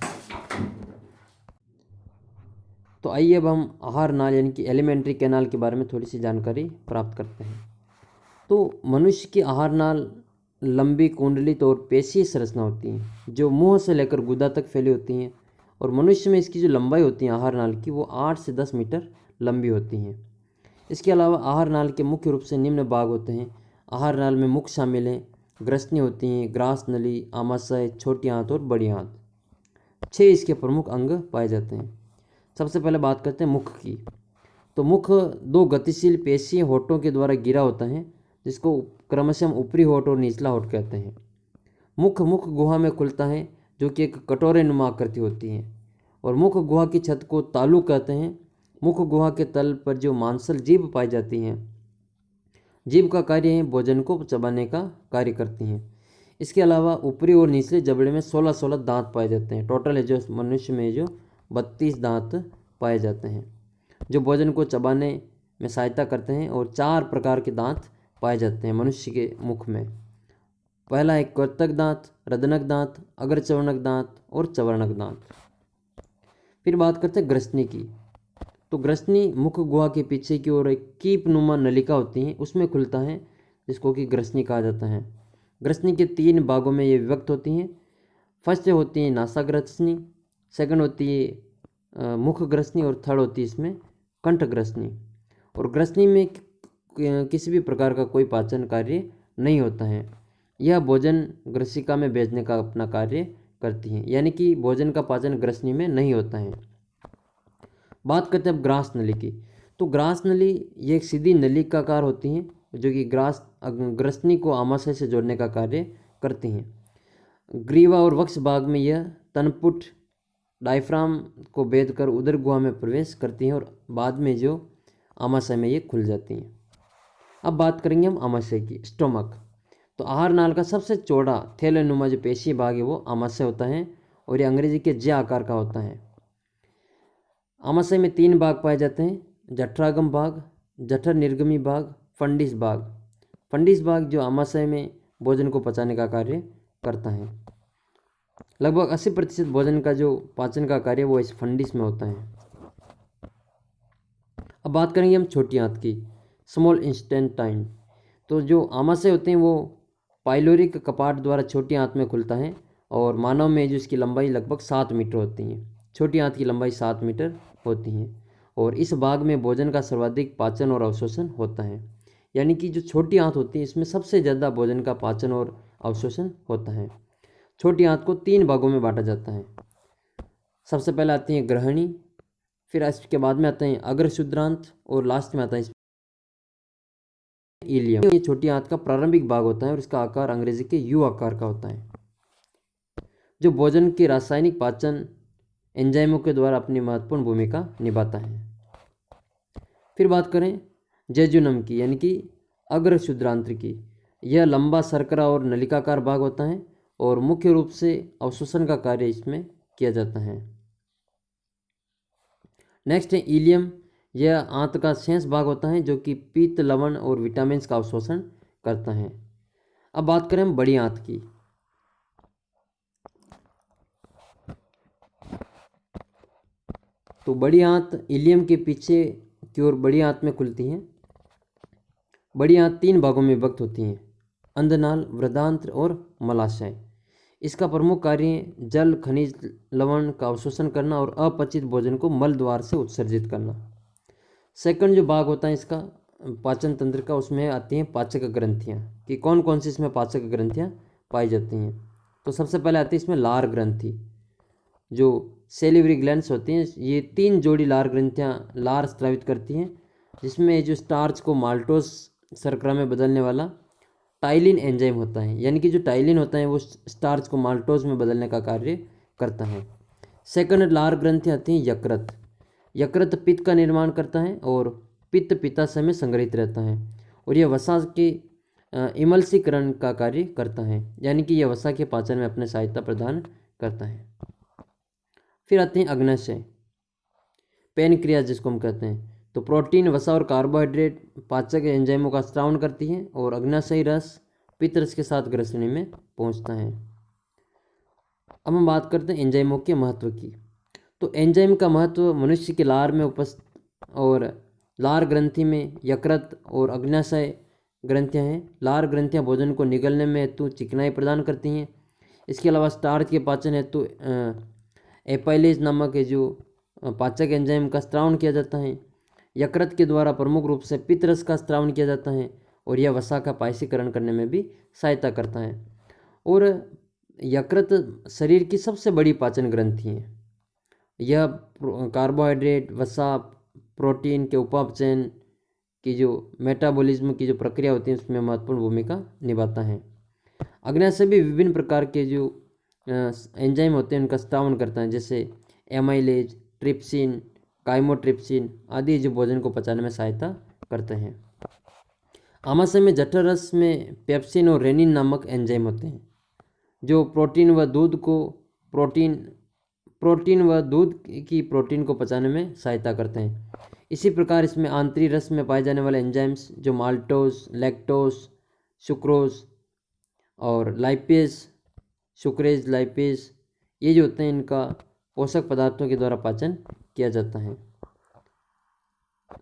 तो आइए अब हम आहार नाल यानी कि एलिमेंट्री कैनाल के बारे में थोड़ी सी जानकारी प्राप्त करते हैं। तो मनुष्य की आहार नाल लंबी कुंडलित और पेशीय संरचना होती है जो मुंह से लेकर गुदा तक फैली होती हैं, और मनुष्य में इसकी जो लंबाई होती है आहार नाल की वो 8 से 10 मीटर लंबी होती हैं। इसके अलावा आहार नाल के मुख्य रूप से निम्न भाग होते हैं। आहार नाल में मुख शामिल हैं, ग्रसनी होती हैं, ग्रास नली, आमाशय, छोटी आंत और बड़ी आंत। 6 इसके प्रमुख अंग पाए जाते हैं। सबसे पहले बात करते हैं मुख की। तो मुख 2 गतिशील पेशीय होठों के द्वारा घिरा होता है, जिसको क्रमशः हम ऊपरी होठ और निचला होठ कहते हैं। मुख गुहा में खुलता है जो कि एक कटोरे नुमा आकृति होती है, और मुख गुहा की छत को तालु कहते हैं। मुख गुहा के तल पर जो मांसल जीभ पाई जाती हैं, जीभ का कार्य है भोजन को चबाने का कार्य करती हैं। इसके अलावा ऊपरी और निचले जबड़े में 16 दांत पाए जाते हैं। टोटल है जो मनुष्य में जो 32 दांत पाए जाते हैं जो भोजन को चबाने में सहायता करते हैं, और 4 प्रकार के दांत पाए जाते हैं मनुष्य के मुख में। पहला है कर्तक दांत, रदनक दांत, अग्रचवर्णक दांत और चवर्णक दांत। फिर बात करते हैं ग्रसनी की। तो ग्रसनी मुख गुहा के पीछे की ओर एक कीप नुमा नलिका होती है, उसमें खुलता है, जिसको कि ग्रसनी कहा जाता है। ग्रसनी के 3 भागों में ये विभक्त होती हैं। फर्स्ट होती है नासाग्रसनी, सेकंड होती है मुख ग्रसनी, और थर्ड होती है इसमें कंठ ग्रसनी। और ग्रसनी में किसी भी प्रकार का कोई पाचन कार्य नहीं होता है। यह भोजन ग्रसिका में भेजने का अपना कार्य करती हैं, यानी कि भोजन का पाचन ग्रसनी में नहीं होता है। बात करते हैं अब ग्रास नली की। तो ग्रास नली ये एक सीधी नली का आकार होती हैं जो कि ग्रसनी को आमाशय से जोड़ने का कार्य करती हैं। ग्रीवा और वक्ष भाग में यह तनपुट डायफ्राम को भेद कर उदर गुहा में प्रवेश करती हैं, और बाद में जो आमाशय में ये खुल जाती हैं। अब बात करेंगे हम आमाशय की, स्टोमक। तो आहार नाल का सबसे चौड़ा थैलेनुमा जो पेशीय भाग है वो आमाशय होता है, और ये अंग्रेजी के जे आकार का होता है। आमाशय में 3 भाग पाए जाते हैं, जठरागम भाग, जठर निर्गमी भाग, फंडिस भाग। फंडिस भाग जो आमाशय में भोजन को पचाने का कार्य करता है। लगभग 80% भोजन का जो पाचन का कार्य वो इस फंडिस में होता है। अब बात करेंगे हम छोटी आंत की, स्मॉल इंस्टेंटाइन। तो जो आमाशय होते हैं वो पाइलोरिक कपाट द्वारा छोटी आंत में खुलता है, और मानव में जो इसकी लंबाई लगभग 7 मीटर होती है। छोटी आंत की लंबाई 7 मीटर होती है, और इस भाग में भोजन का सर्वाधिक पाचन और अवशोषण होता है। यानी कि जो छोटी आंत होती है इसमें सबसे ज़्यादा भोजन का पाचन और अवशोषण होता है। छोटी आंत को 3 भागों में बांटा जाता है। सबसे पहले आती है ग्रहणी, फिर इसके बाद में आते हैं अग्रशुद्रांत, और लास्ट में आता है इलियम। ये छोटी आंत का प्रारंभिक भाग होता है और इसका आकार अंग्रेजी के यू आकार का होता है, जो भोजन के रासायनिक पाचन एंजाइमों के द्वारा अपनी महत्वपूर्ण भूमिका निभाता है। फिर बात करें जेजुनम की, यानी कि अग्रशुद्रांत्र की। यह लंबा शर्करा और नलिकाकार भाग होता है, और मुख्य रूप से अवशोषण का कार्य इसमें किया जाता है। नेक्स्ट है इलियम। यह आंत का शेष भाग होता है जो कि पित्त, लवण और विटामिन का अवशोषण करता है। अब बात करें हम बड़ी आंत की। तो बड़ी आंत इलियम के पीछे की ओर बड़ी आंत में खुलती है। बड़ी आंत 3 भागों में विभक्त होती हैं, अंधनाल, वृद्धांत्र और मलाशय। इसका प्रमुख कार्य जल, खनिज, लवण का अवशोषण करना और अपचित भोजन को मल द्वार से उत्सर्जित करना। सेकंड जो भाग होता है इसका पाचन तंत्र का, उसमें आती हैं पाचक ग्रंथियाँ कि कौन कौन सी इसमें पाचक ग्रंथियाँ पाई जाती हैं। तो सबसे पहले आती है इसमें लार ग्रंथि, जो सेलिवरी ग्लैंड्स होती हैं। ये 3 जोड़ी लार ग्रंथियाँ लार स्रावित करती हैं, जिसमें जो स्टार्च को माल्टोस शर्करा में बदलने वाला टाइलिन एंजाइम होता है, यानी कि जो टाइलिन होता है वो स्टार्च को माल्टोज में बदलने का कार्य करता है। सेकंड लार ग्रंथि आती है यकृत। यकृत पित्त का निर्माण करता है और पित्त पित्ताशय में संग्रहित रहता है और यह वसा के इमल्सीकरण का कार्य करता है, यानी कि यह वसा के पाचन में अपने सहायता प्रदान करता है। फिर आते हैं अग्न्याशय, पैनक्रियाज जिसको हम कहते हैं। तो प्रोटीन, वसा और कार्बोहाइड्रेट पाचक एंजाइमों का स्रावण करती है और अग्न्याशयी रस पित्त रस के साथ ग्रसनी में पहुंचता है। अब हम बात करते हैं एंजाइमों के महत्व की। तो एंजाइम का महत्व मनुष्य के लार में उपस्थित और लार ग्रंथि में यकृत और अग्न्याशय ग्रंथियां हैं। लार ग्रंथियां भोजन को निगलने में हेतु चिकनाई प्रदान करती हैं। इसके अलावा स्टार्च के पाचन हेतु एपाइलेज नामक जो पाचक एंजाइम का स्त्रावण किया जाता है। यकृत के द्वारा प्रमुख रूप से पित्त रस का स्त्रावण किया जाता है और यह वसा का पायसीकरण करने में भी सहायता करता है। और यकृत शरीर की सबसे बड़ी पाचन ग्रंथि है। यह कार्बोहाइड्रेट, वसा, प्रोटीन के उपापचयन की जो मेटाबॉलिज्म की जो प्रक्रिया होती है उसमें महत्वपूर्ण भूमिका निभाता है। अग्न्याशय भी विभिन्न प्रकार के जो एंजाइम होते हैं उनका स्त्रावण करता है, जैसे एमाइलेज, ट्रिप्सिन, काइमोट्रिप्सिन आदि जो भोजन को पचाने में सहायता करते हैं। आमाशय में जठर रस में पेप्सिन और रेनिन नामक एंजाइम होते हैं जो प्रोटीन व दूध की प्रोटीन को पचाने में सहायता करते हैं। इसी प्रकार इसमें आंतरी रस में पाए जाने वाले एंजाइम्स जो माल्टोज, लैक्टोज, सुक्रोज और लाइपेज, सुक्रेज, लाइपेज, ये जो होते हैं इनका पोषक पदार्थों के द्वारा पाचन किया जाता है।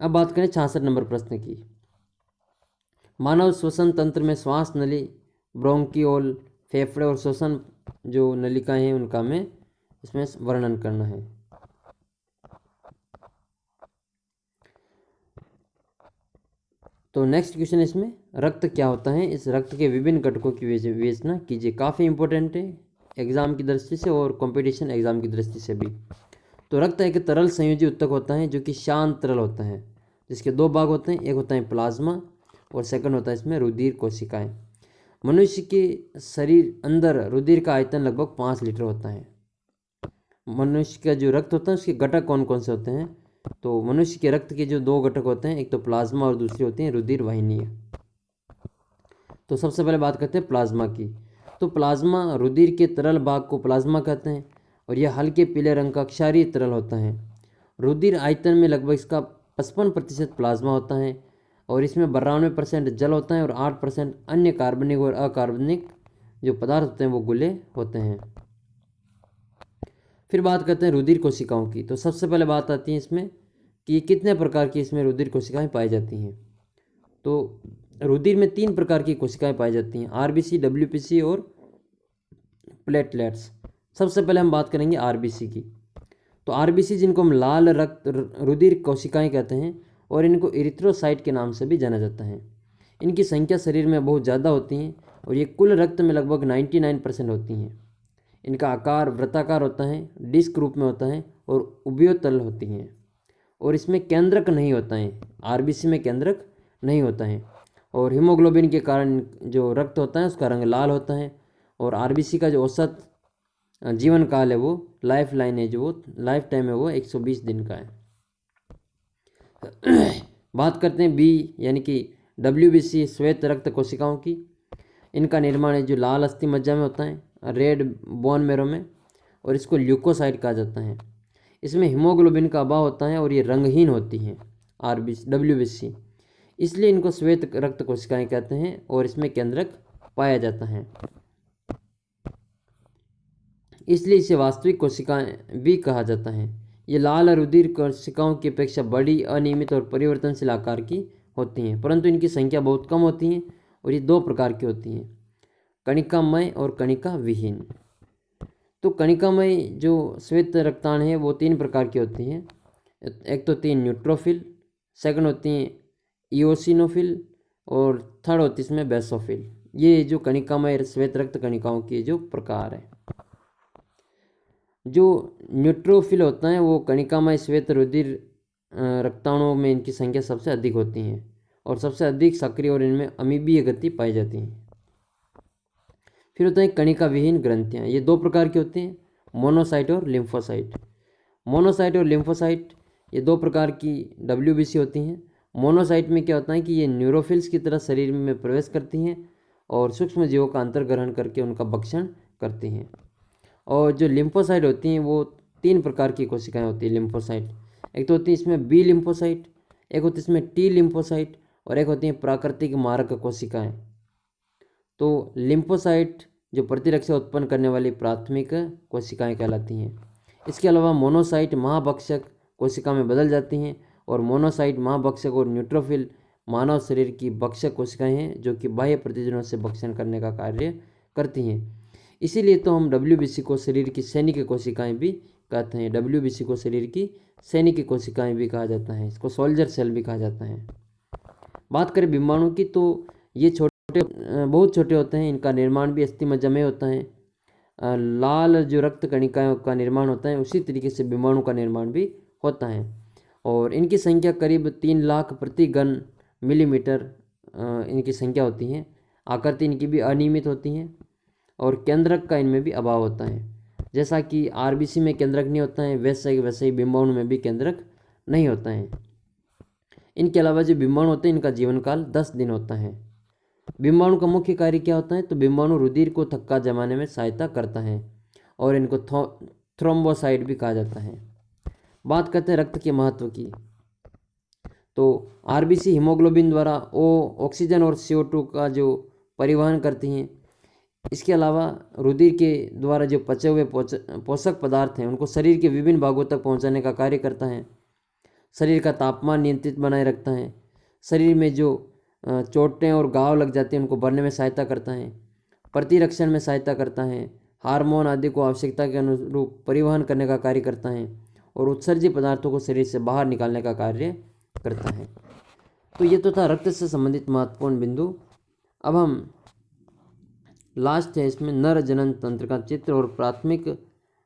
अब बात करें 66 नंबर प्रश्न की। मानव श्वसन तंत्र में श्वास नली, ब्रोंकियोल, फेफड़े और श्वसन जो नलिकाएं हैं उनका में इसमें वर्णन करना है। तो नेक्स्ट क्वेश्चन इसमें रक्त क्या होता है, इस रक्त के विभिन्न घटकों की विवेचना कीजिए। काफ़ी इंपॉर्टेंट है एग्जाम की दृष्टि से और कंपटीशन एग्जाम की दृष्टि से भी। तो रक्त एक तरल संयोजी उत्तक होता है जो कि शांत तरल होता है, जिसके 2 भाग होते हैं, एक होता है प्लाज्मा और सेकंड होता है इसमें रुधिर कोशिकाएं। मनुष्य के शरीर अंदर रुधिर का आयतन लगभग 5 लीटर होता है। मनुष्य का जो रक्त होता है उसके घटक कौन कौन से होते हैं, तो मनुष्य के रक्त के जो 2 घटक होते हैं, एक तो प्लाज्मा और दूसरी होती है रुधिर वाहिनी। तो सबसे पहले बात करते हैं प्लाज्मा की। तो प्लाज्मा रुधिर के तरल भाग को प्लाज्मा कहते हैं और यह हल्के पीले रंग का क्षारीय तरल होता है। रुधिर आयतन में लगभग इसका 55% प्लाज्मा होता है और इसमें 92% जल होता है और 8% अन्य कार्बनिक और अकार्बनिक जो पदार्थ होते हैं वो घुले होते हैं। फिर बात करते हैं रुधिर कोशिकाओं की। तो सबसे पहले बात आती है इसमें कि कितने प्रकार की इसमें रुधिर कोशिकाएं पाई जाती हैं। तो रुधिर में 3 प्रकार की कोशिकाएं पाई जाती हैं, आरबीसी, डब्ल्यूपीसी और प्लेटलेट्स। सबसे पहले हम बात करेंगे आरबीसी की। तो आरबीसी जिनको हम लाल रक्त रुधिर कोशिकाएं कहते हैं और इनको इरिथ्रोसाइट के नाम से भी जाना जाता है। इनकी संख्या शरीर में बहुत ज़्यादा होती है और ये कुल रक्त में लगभग 99% होती हैं। इनका आकार वृत्ताकार होता है, डिस्क रूप में होता है और उभयोतल होती हैं और इसमें केंद्रक नहीं होता है। आरबीसी में केंद्रक नहीं होता है और हीमोग्लोबिन के कारण जो रक्त होता है उसका रंग लाल होता है और आरबीसी का जो औसत जीवन काल है वो लाइफ लाइन है, जो वो लाइफ टाइम है वो 120 दिन का है। बात करते हैं बी यानी कि डब्ल्यूबीसी श्वेत रक्त कोशिकाओं की। इनका निर्माण है जो लाल अस्थि मज्जा में होता है रेड बोन मैरो में, और इसको ल्यूकोसाइट कहा जाता है। इसमें हीमोग्लोबिन का अभाव होता है और ये रंगहीन होती हैं WBC, इसलिए इनको श्वेत रक्त कोशिकाएं कहते हैं और इसमें केंद्रक पाया जाता है, इसलिए इसे वास्तविक कोशिकाएं भी कहा जाता है। ये लाल रुधिर कोशिकाओं की अपेक्षा बड़ी, अनियमित और परिवर्तनशील आकार की होती हैं, परंतु इनकी संख्या बहुत कम होती है और ये 2 प्रकार की होती हैं, कणिकामय और कणिका विहीन। तो कणिकामय जो श्वेत रक्ताण है वो 3 प्रकार की होती हैं। एक तो होती है न्यूट्रोफिल, सेकंड होती हैं इओसिनोफिल, और थर्ड होती है इसमें बेसोफिल। ये जो कणिकामय श्वेत रक्त कणिकाओं के जो प्रकार है। जो न्यूट्रोफिल होता है वो कणिकामय श्वेत रुधिर रक्ताणुओं में इनकी संख्या सबसे अधिक होती है और सबसे अधिक सक्रिय और इनमें अमीबीय गति पाई जाती है। फिर होता है कणिका विहीन ग्रंथियाँ। ये 2 प्रकार की होती हैं, मोनोसाइट और लिम्फोसाइट। मोनोसाइट और लिम्फोसाइट ये 2 प्रकार की WBC होती हैं। मोनोसाइट में क्या होता है कि ये न्यूरोफिल्स की तरह शरीर में प्रवेश करती हैं और सूक्ष्म जीवों का अंतर्ग्रहण करके उनका भक्षण करती हैं। और जो लिम्फोसाइट होती हैं वो 3 प्रकार की कोशिकाएं होती हैं लिम्फोसाइट। एक तो होती है इसमें बी लिम्फोसाइट, एक होती है इसमें टी लिम्फोसाइट, और एक होती हैं प्राकृतिक मारक कोशिकाएं। तो लिम्फोसाइट जो प्रतिरक्षा उत्पन्न करने वाली प्राथमिक कोशिकाएं कहलाती हैं। इसके अलावा मोनोसाइट महाभक्षक कोशिका में बदल जाती हैं, और मोनोसाइट महाभक्षक और न्यूट्रोफिल मानव शरीर की भक्षक कोशिकाएं हैं जो कि बाह्य प्रतिजनों से भक्षण करने का कार्य करती हैं। इसीलिए तो हम WBC को शरीर की सैनिक कोशिकाएं भी कहते हैं। WBC को शरीर की सैनिक कोशिकाएं भी कहा जाता है, इसको सोल्जर सेल भी कहा जाता है। बात करें बिम्बाणु की, तो ये बहुत छोटे होते हैं, इनका निर्माण भी अस्थिमज्जा में होता है। लाल जो रक्त कणिकाओं का निर्माण होता है उसी तरीके से बिम्बाणु का निर्माण भी होता है, और इनकी संख्या करीब 3 लाख प्रति घन मिलीमीटर इनकी संख्या होती है। आकृति इनकी भी अनियमित होती हैं और केंद्रक का इनमें भी अभाव होता है। जैसा कि RBC में केंद्रक नहीं होता है, वैसे ही बिम्बाणु में भी केंद्रक नहीं होता है। इनके अलावा जो बिम्बाणु होते हैं इनका जीवन काल 10 दिन होता है। बिम्बाणु का मुख्य कार्य क्या होता है, तो बिम्बाणु रुधिर को थक्का जमाने में सहायता करता है और इनको थ्रोम्बोसाइट भी कहा जाता है। बात करते हैं रक्त के महत्व की, तो RBC हीमोग्लोबिन द्वारा ऑक्सीजन और CO2 का जो परिवहन करती हैं। इसके अलावा रुधिर के द्वारा जो पचे हुए पोषक पदार्थ हैं उनको शरीर के विभिन्न भागों तक पहुंचाने का कार्य करता है। शरीर का तापमान नियंत्रित बनाए रखता है। शरीर में जो चोटें और घाव लग जाते हैं उनको भरने में सहायता करता है। प्रतिरक्षण में सहायता करता है। हार्मोन आदि को आवश्यकता के अनुरूप परिवहन करने का कार्य करता है और उत्सर्जित पदार्थों को शरीर से बाहर निकालने का कार्य करता है। तो ये तो था रक्त से संबंधित महत्वपूर्ण बिंदु। अब हम लास्ट है इसमें नर जनन तंत्र का चित्र और प्राथमिक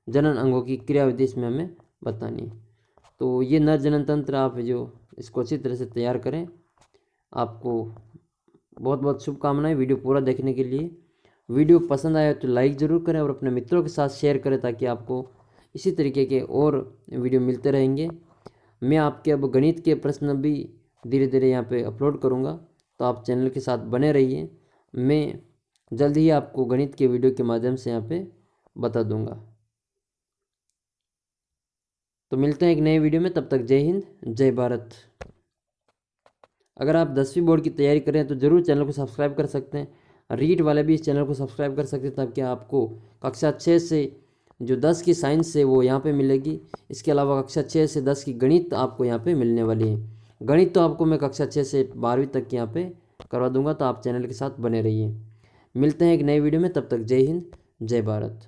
जनन अंगों की क्रियाविधि इसमें हमें बतानी। तो ये नर जनन तंत्र आप जो इसको अच्छी तरह से तैयार करें। आपको बहुत बहुत शुभकामनाएं वीडियो पूरा देखने के लिए। वीडियो पसंद आया तो लाइक ज़रूर करें और अपने मित्रों के साथ शेयर करें ताकि आपको इसी तरीके के और वीडियो मिलते रहेंगे। मैं आपके अब गणित के प्रश्न भी धीरे धीरे यहाँ पे अपलोड करूँगा, तो आप चैनल के साथ बने रहिए। मैं जल्द ही आपको गणित के वीडियो के माध्यम से यहाँ पे बता दूंगा। तो मिलते हैं एक नए वीडियो में, तब तक जय हिंद जय भारत। अगर आप 10वीं बोर्ड की तैयारी करें तो ज़रूर चैनल को सब्सक्राइब कर सकते हैं। रीट वाले भी इस चैनल को सब्सक्राइब कर सकते हैं ताकि आपको कक्षा 6 से जो 10 की साइंस है वो यहाँ पे मिलेगी। इसके अलावा कक्षा 6 से 10 की गणित आपको यहाँ पे मिलने वाली है। गणित तो आपको मैं कक्षा 6 से 12वीं तक की यहाँ पे करवा दूंगा, तो आप चैनल के साथ बने रहिए। मिलते हैं एक नए वीडियो में, तब तक जय हिंद जय भारत।